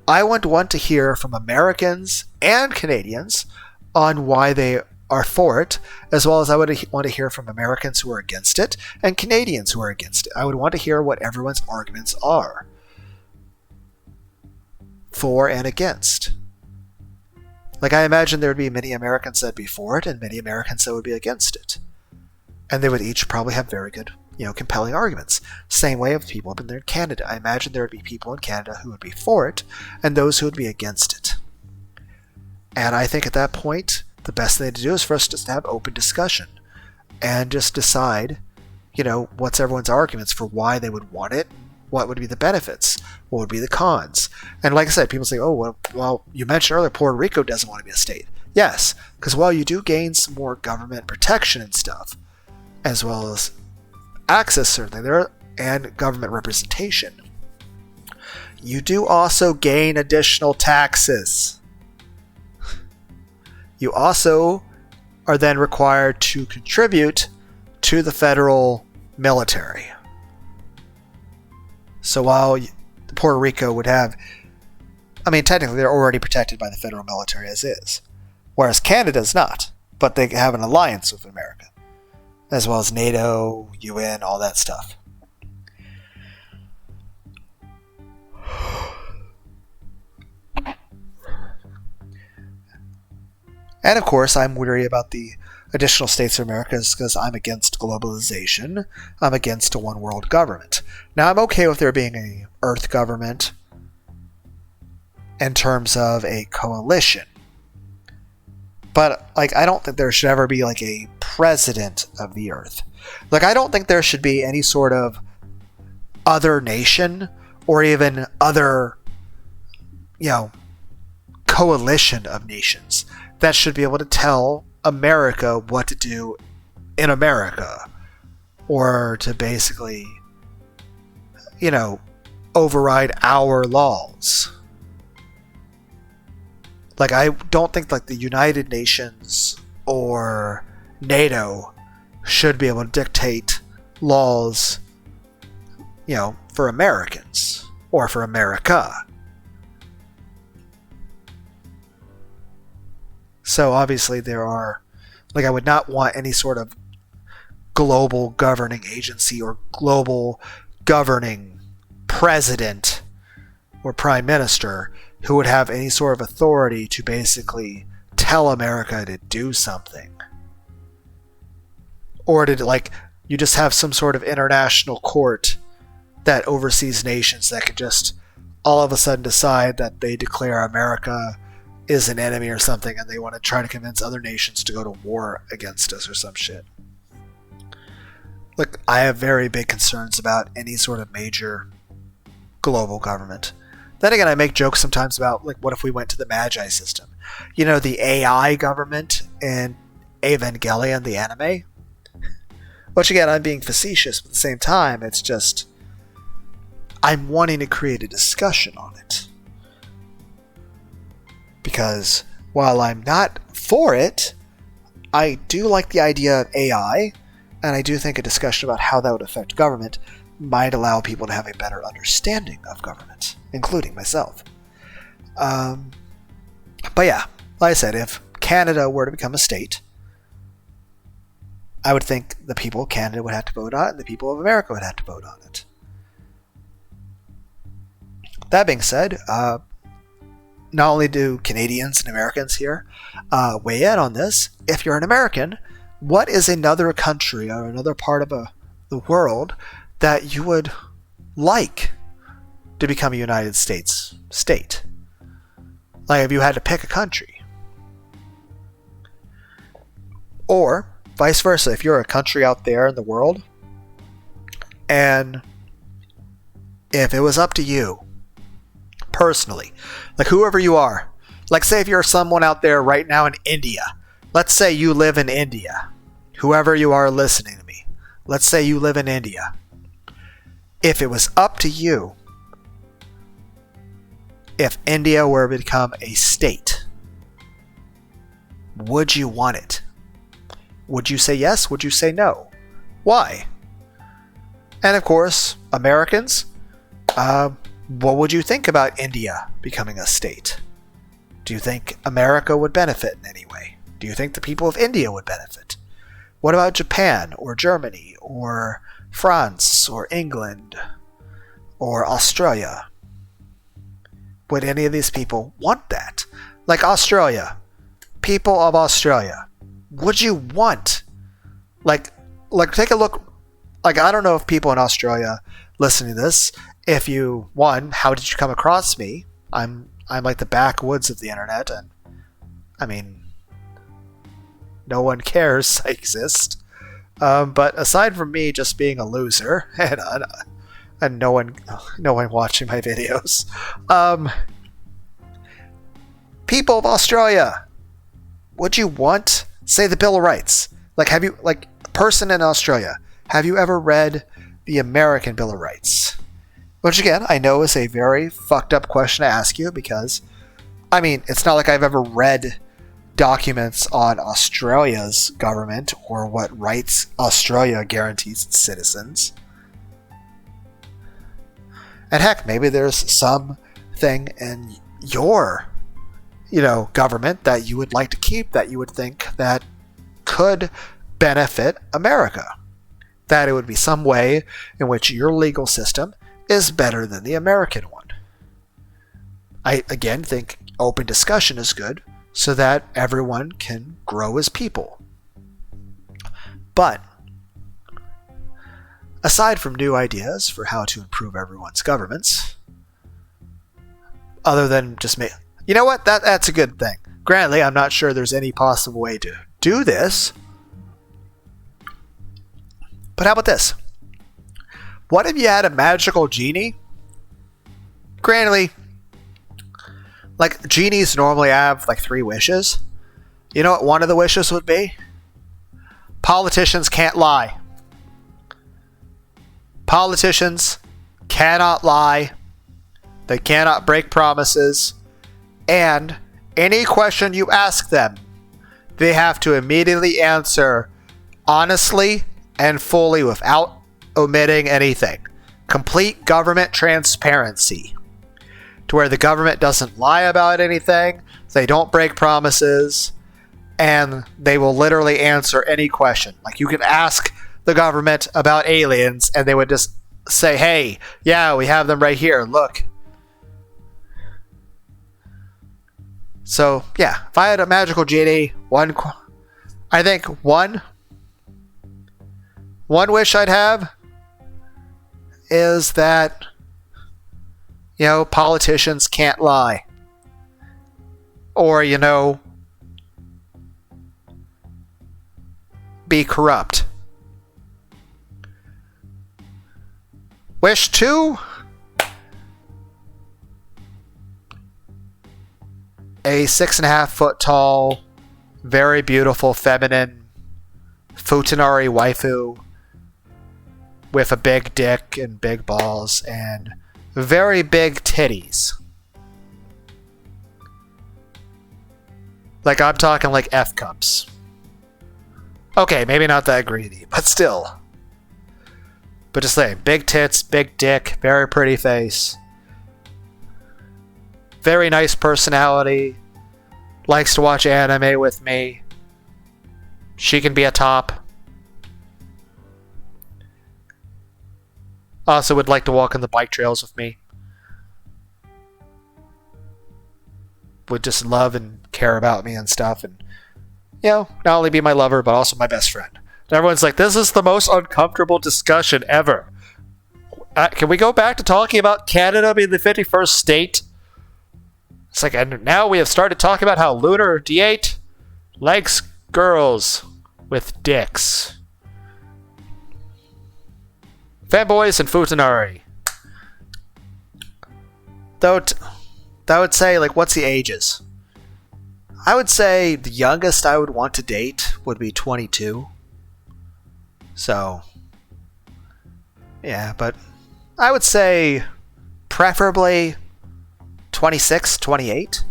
I would want to hear from Americans and Canadians on why they are for it, as well as I would want to hear from Americans who are against it and Canadians who are against it. I would want to hear what everyone's arguments are for and against. Like, I imagine there would be many Americans that would be for it and many Americans that would be against it. And they would each probably have very good, compelling arguments. Same way with people up in there in Canada. I imagine there would be people in Canada who would be for it and those who would be against it. And I think at that point, the best thing to do is for us just to have open discussion and just decide, what's everyone's arguments for why they would want it, what would be the benefits, what would be the cons. And like I said, people say, oh, well, you mentioned earlier Puerto Rico doesn't want to be a state. Yes, because while you do gain some more government protection and stuff, as well as access certainly there, and government representation, you do also gain additional taxes. You also are then required to contribute to the federal military. So while Puerto Rico would have, I mean, technically they're already protected by the federal military as is, whereas Canada is not, but they have an alliance with America, as well as NATO, UN, all that stuff. And of course, I'm weary about the additional states of America because I'm against globalization. I'm against a one world government. Now, I'm okay with there being a Earth government in terms of a coalition. But, like, I don't think there should ever be, like, a president of the Earth. Like, I don't think there should be any sort of other nation or even other, coalition of nations that should be able to tell America what to do in America, or to basically, override our laws. Like, I don't think like the United Nations or NATO should be able to dictate laws, for Americans or for America. So obviously there are, like, I would not want any sort of global governing agency or global governing president or prime minister who would have any sort of authority to basically tell America to do something. Or to, like, you just have some sort of international court that oversees nations that could just all of a sudden decide that they declare America is an enemy or something, and they want to try to convince other nations to go to war against us or some shit. Look, I have very big concerns about any sort of major global government. Then again, I make jokes sometimes about, like, what if we went to the Magi system? The AI government in Evangelion, the anime? Which, again, I'm being facetious, but at the same time, it's just, I'm wanting to create a discussion on it. Because while I'm not for it, I do like the idea of AI, and I do think a discussion about how that would affect government might allow people to have a better understanding of government, including myself. But yeah, like I said, if Canada were to become a state, I would think the people of Canada would have to vote on it, and the people of America would have to vote on it. That being said, not only do Canadians and Americans here weigh in on this, if you're an American, what is another country or another part of the world that you would like to become a United States state? Like, if you had to pick a country. Or, vice versa, if you're a country out there in the world, and if it was up to you, personally, like whoever you are, like say if you're someone out there right now in India, let's say you live in India, whoever you are listening to me, let's say you live in India. If it was up to you, if India were to become a state, would you want it? Would you say yes? Would you say no? Why? And of course, Americans, what would you think about India becoming a state? Do you think America would benefit in any way? Do you think the people of India would benefit? What about Japan or Germany or France or England or Australia? Would any of these people want that? Like Australia, people of Australia, would you want, like take a look, like I don't know if people in Australia listening to this, if you, one, how did you come across me? I'm like the backwoods of the internet, and I mean, no one cares I exist. But aside from me just being a loser and no one watching my videos, people of Australia, would you want, say, the Bill of Rights? Like, have you, like, a person in Australia, have you ever read the American Bill of Rights? Which, again, I know is a very fucked up question to ask you because, I mean, it's not like I've ever read documents on Australia's government or what rights Australia guarantees its citizens. And heck, maybe there's something in your, government that you would like to keep that you would think that could benefit America. That it would be some way in which your legal system is better than the American one. I, again, think open discussion is good so that everyone can grow as people. But aside from new ideas for how to improve everyone's governments, other than just make... You know what? That's a good thing. Granted, I'm not sure there's any possible way to do this. But how about this? What if you had a magical genie? Granted, like, genies normally have, like, 3 wishes. You know what one of the wishes would be? Politicians can't lie. Politicians cannot lie. They cannot break promises. And any question you ask them, they have to immediately answer honestly and fully without omitting anything. Complete government transparency. To where the government doesn't lie about anything, they don't break promises, and they will literally answer any question. Like, you can ask the government about aliens, and they would just say, hey, yeah, we have them right here, look. So, yeah, if I had a magical genie, I think one wish I'd have is that, politicians can't lie. Or, be corrupt. Wish 2? A 6.5 foot tall, very beautiful, feminine, futanari waifu with a big dick and big balls and very big titties. Like, I'm talking like F cups. Okay, maybe not that greedy, but still. But just saying, big tits, big dick, very pretty face. Very nice personality. Likes to watch anime with me. She can be a top. Also would like to walk on the bike trails with me. Would just love and care about me and stuff. And, not only be my lover, but also my best friend. And everyone's like, this is the most uncomfortable discussion ever. Can we go back to talking about Canada being the 51st state? It's like, and now we have started talking about how Lunar D8 likes girls with dicks. Fanboys and futanari. Though, I would say, like, what's the ages? I would say the youngest I would want to date would be 22. So, yeah, but I would say preferably 26, 28.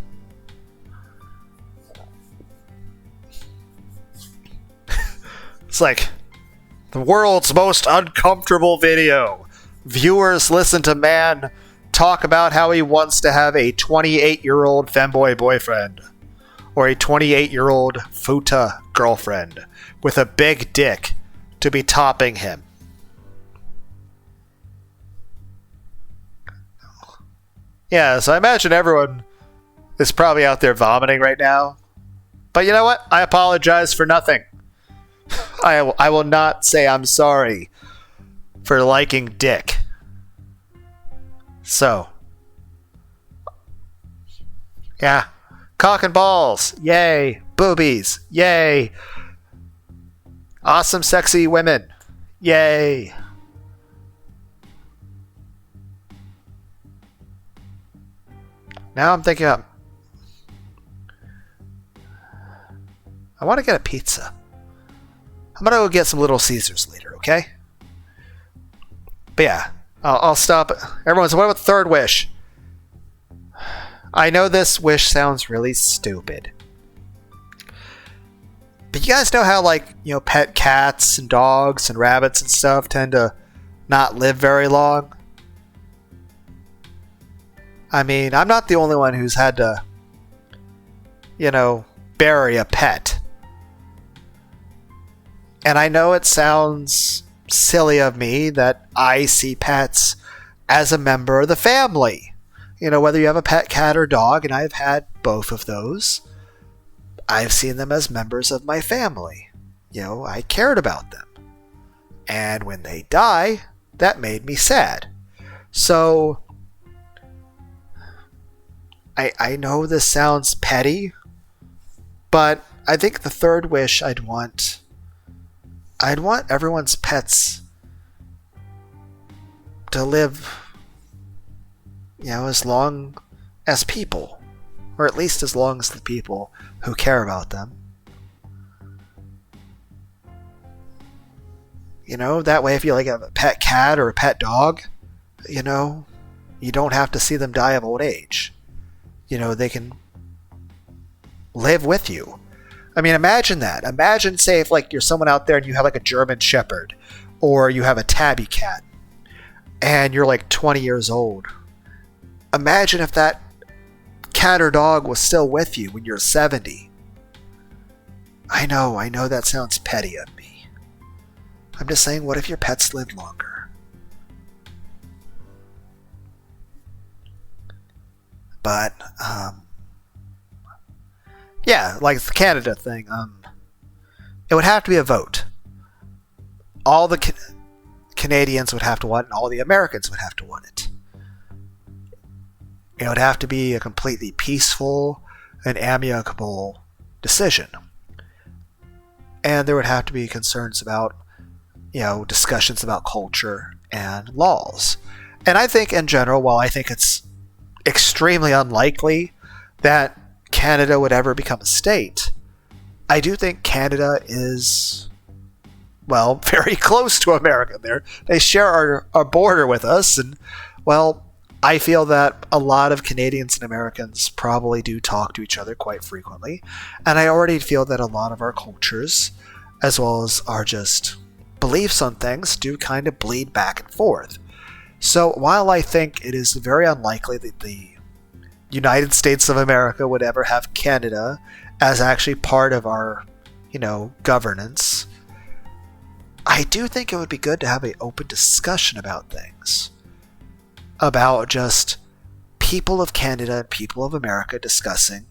It's like the world's most uncomfortable video. Viewers listen to man talk about how he wants to have a 28-year-old femboy boyfriend or a 28-year-old futa girlfriend with a big dick to be topping him. Yeah, so I imagine everyone is probably out there vomiting right now. But you know what? I apologize for nothing. I will not say I'm sorry for liking dick. So, yeah. Cock and balls. Yay. Boobies. Yay. Awesome, sexy women. Yay. Now I'm thinking I want to get a pizza. I'm going to go get some Little Caesars later, okay? But yeah, I'll stop. Everyone's, what about the third wish? I know this wish sounds really stupid. But you guys know how, like, pet cats and dogs and rabbits and stuff tend to not live very long? I mean, I'm not the only one who's had to, bury a pet. And I know it sounds silly of me that I see pets as a member of the family. Whether you have a pet cat or dog, and I've had both of those, I've seen them as members of my family. I cared about them. And when they die, that made me sad. So, I know this sounds petty, but I think the third wish I'd want everyone's pets to live, as long as people, or at least as long as the people who care about them. That way if you have a pet cat or a pet dog, you don't have to see them die of old age. They can live with you. I mean, imagine that. Imagine, say, if you're someone out there and you have a German Shepherd, or you have a tabby cat, and you're 20 years old. Imagine if that cat or dog was still with you when you're 70. I know that sounds petty of me. I'm just saying, what if your pets lived longer? But, yeah, like the Canada thing, it would have to be a vote. All the Canadians would have to want it, and all the Americans would have to want it. It would have to be a completely peaceful and amicable decision. And there would have to be concerns about, discussions about culture and laws. And I think in general, while I think it's extremely unlikely that Canada would ever become a state, I do think Canada is, very close to America. They share our border with us, and, I feel that a lot of Canadians and Americans probably do talk to each other quite frequently, and I already feel that a lot of our cultures, as well as our just beliefs on things, do kind of bleed back and forth. So while I think it is very unlikely that the United States of America would ever have Canada as actually part of our, governance, I do think it would be good to have an open discussion about things. About just people of Canada and people of America discussing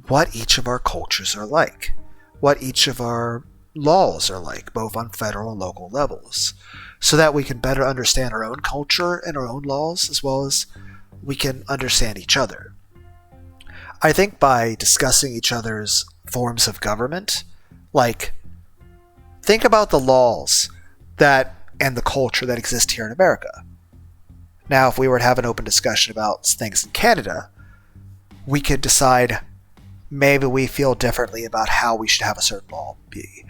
what each of our cultures are like, what each of our laws are like, both on federal and local levels, so that we can better understand our own culture and our own laws, as well as we can understand each other. I think by discussing each other's forms of government, think about the laws and the culture that exist here in America. Now, if we were to have an open discussion about things in Canada, we could decide maybe we feel differently about how we should have a certain law be.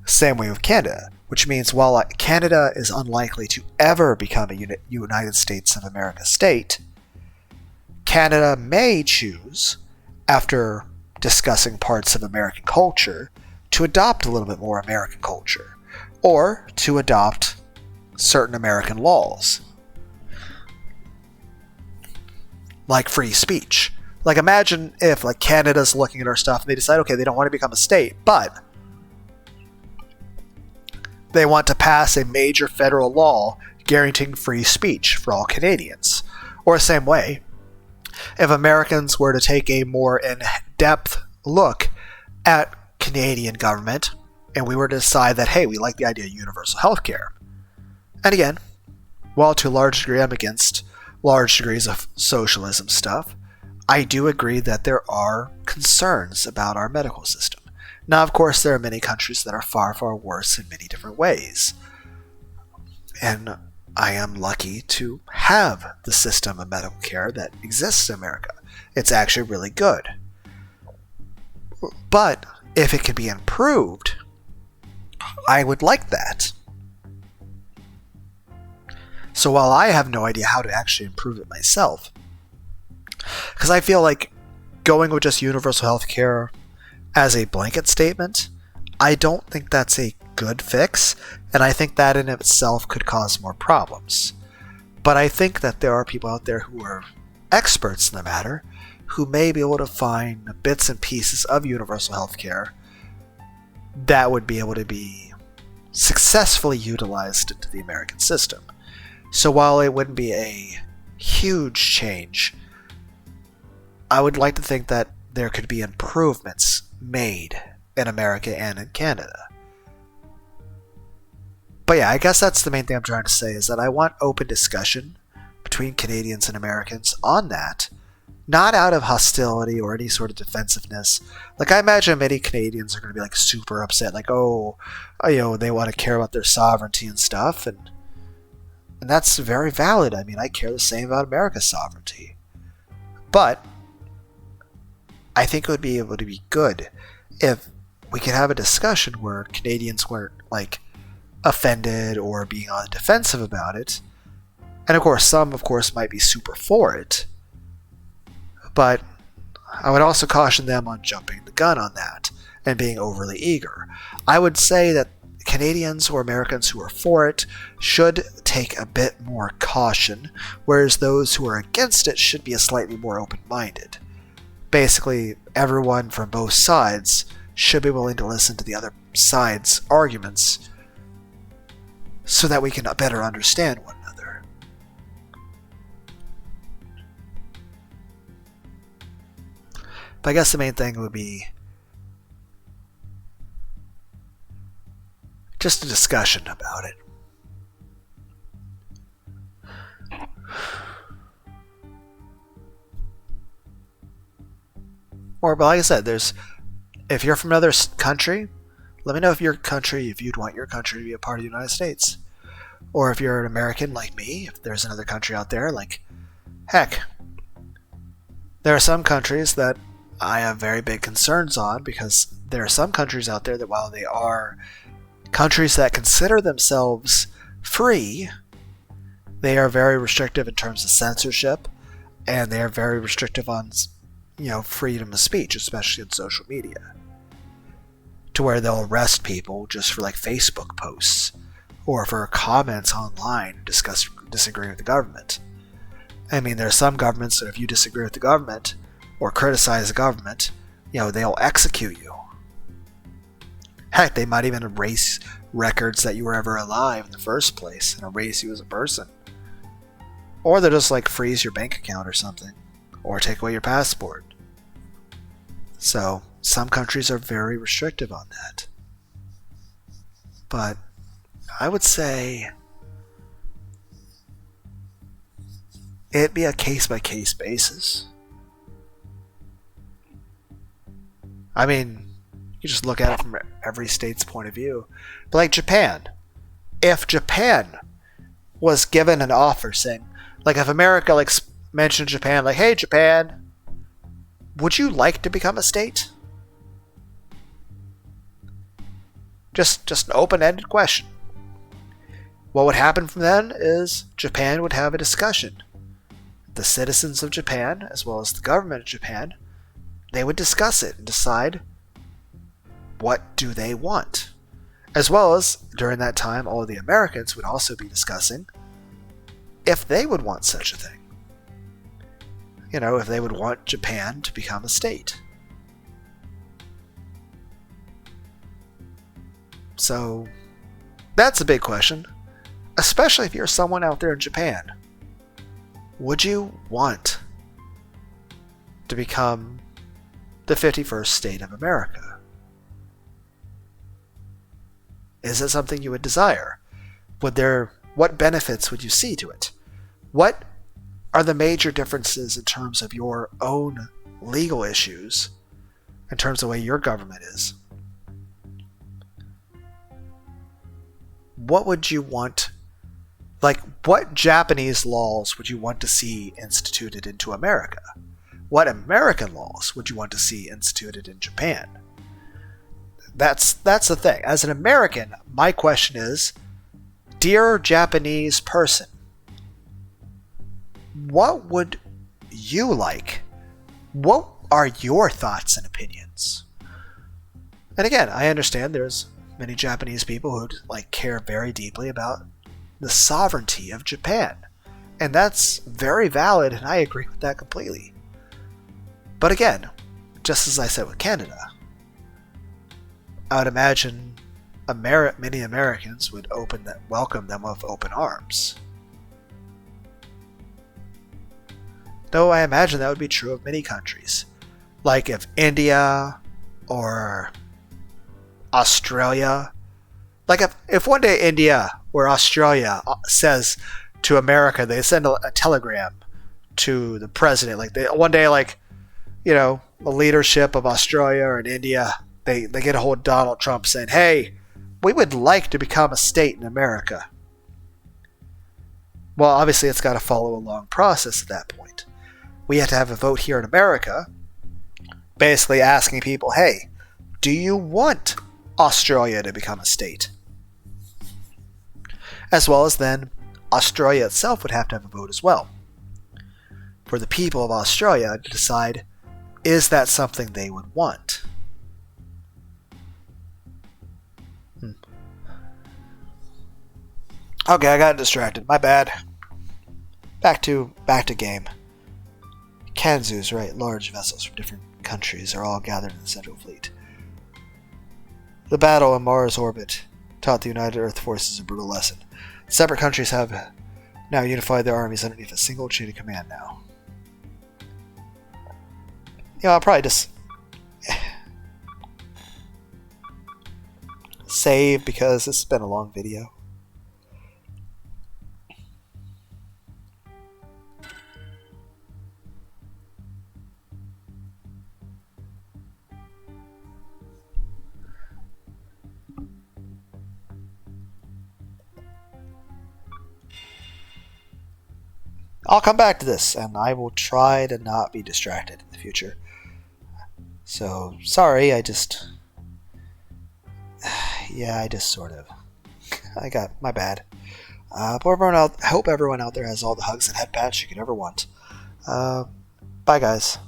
Same way with Canada, which means while Canada is unlikely to ever become a United States of America state, Canada may choose, after discussing parts of American culture, to adopt a little bit more American culture, or to adopt certain American laws. Like free speech. Imagine if Canada's looking at our stuff and they decide, okay, they don't want to become a state, but they want to pass a major federal law guaranteeing free speech for all Canadians. Or the same way, if Americans were to take a more in-depth look at Canadian government, and we were to decide that, hey, we like the idea of universal health care. And again, while to a large degree I'm against large degrees of socialism stuff, I do agree that there are concerns about our medical system. Now, of course, there are many countries that are far, far worse in many different ways. And I am lucky to have the system of medical care that exists in America. It's actually really good. But if it can be improved, I would like that. So while I have no idea how to actually improve it myself, because I feel like going with just universal health care as a blanket statement I don't think that's a good fix, and I think that in itself could cause more problems. But I think that there are people out there who are experts in the matter who may be able to find bits and pieces of universal healthcare that would be able to be successfully utilized into the American system. So while it wouldn't be a huge change, I would like to think that there could be improvements made in America and in Canada. But yeah, I guess that's the main thing I'm trying to say, is that I want open discussion between Canadians and Americans on that, not out of hostility or any sort of defensiveness. Like, I imagine many Canadians are going to be like super upset, like, oh, they want to care about their sovereignty and stuff, and that's very valid. I mean, I care the same about America's sovereignty. But I think it would be able to be good if we could have a discussion where Canadians weren't like offended or being on the defensive about it. And of course, some might be super for it. But I would also caution them on jumping the gun on that and being overly eager. I would say that Canadians or Americans who are for it should take a bit more caution, whereas those who are against it should be a slightly more open-minded. Basically, everyone from both sides should be willing to listen to the other side's arguments so that we can better understand one another. But I guess the main thing would be just a discussion about it. But like I said, if you're from another country, let me know if you'd want your country to be a part of the United States. Or if you're an American like me, if there's another country out there, like, heck, there are some countries that I have very big concerns on, because there are some countries out there that, while they are countries that consider themselves free, they are very restrictive in terms of censorship, and they are very restrictive on freedom of speech, especially in social media, to where they'll arrest people just for like Facebook posts or for comments online disagreeing with the government. I mean, there are some governments that if you disagree with the government or criticize the government, they'll execute you. Heck, they might even erase records that you were ever alive in the first place and erase you as a person. Or they'll just like freeze your bank account or something, or take away your passport. So some countries are very restrictive on that. But I would say it'd be a case-by-case basis. I mean, you just look at it from every state's point of view. But like Japan, if Japan was given an offer saying, like if America mentioned Japan, like, hey Japan, would you like to become a state? Just an open-ended question. What would happen from then is Japan would have a discussion. The citizens of Japan, as well as the government of Japan, they would discuss it and decide what do they want. As well as, during that time, all of the Americans would also be discussing if they would want such a thing. If they would want Japan to become a state. So, that's a big question. Especially if you're someone out there in Japan. Would you want to become the 51st state of America? Is it something you would desire? What benefits would you see to it? What are the major differences in terms of your own legal issues, in terms of the way your government is? What would you want? Like, what Japanese laws would you want to see instituted into America? What American laws would you want to see instituted in Japan? That's the thing. As an American, my question is, dear Japanese person, what would you like? What are your thoughts and opinions? And again, I understand there's many Japanese people who like care very deeply about the sovereignty of Japan. And that's very valid, and I agree with that completely. But again, just as I said with Canada, I would imagine many Americans would welcome them with open arms. Though I imagine that would be true of many countries. Like if India or Australia, like if one day India or Australia says to America, they send a telegram to the president, like one day, like, you know, the leadership of Australia or in India, they get a hold of Donald Trump saying, hey, we would like to become a state in America. Well, obviously it's got to follow a long process at that point. We have to have a vote here in America, basically asking people, hey, do you want Australia to become a state? As well as then, Australia itself would have to have a vote as well, for the people of Australia to decide, is that something they would want? Okay, I got distracted. My bad. Back to game. Kanzus, right? Large vessels from different countries are all gathered in the Central Fleet. The battle in Mars orbit taught the United Earth forces a brutal lesson. Separate countries have now unified their armies underneath a single chain of command now. You know, I'll probably just save because it's been a long video. I'll come back to this, and I will try to not be distracted in the future. So, sorry, I just sort of... I got... my bad. But I hope everyone out there has all the hugs and head pats you could ever want. Bye, guys.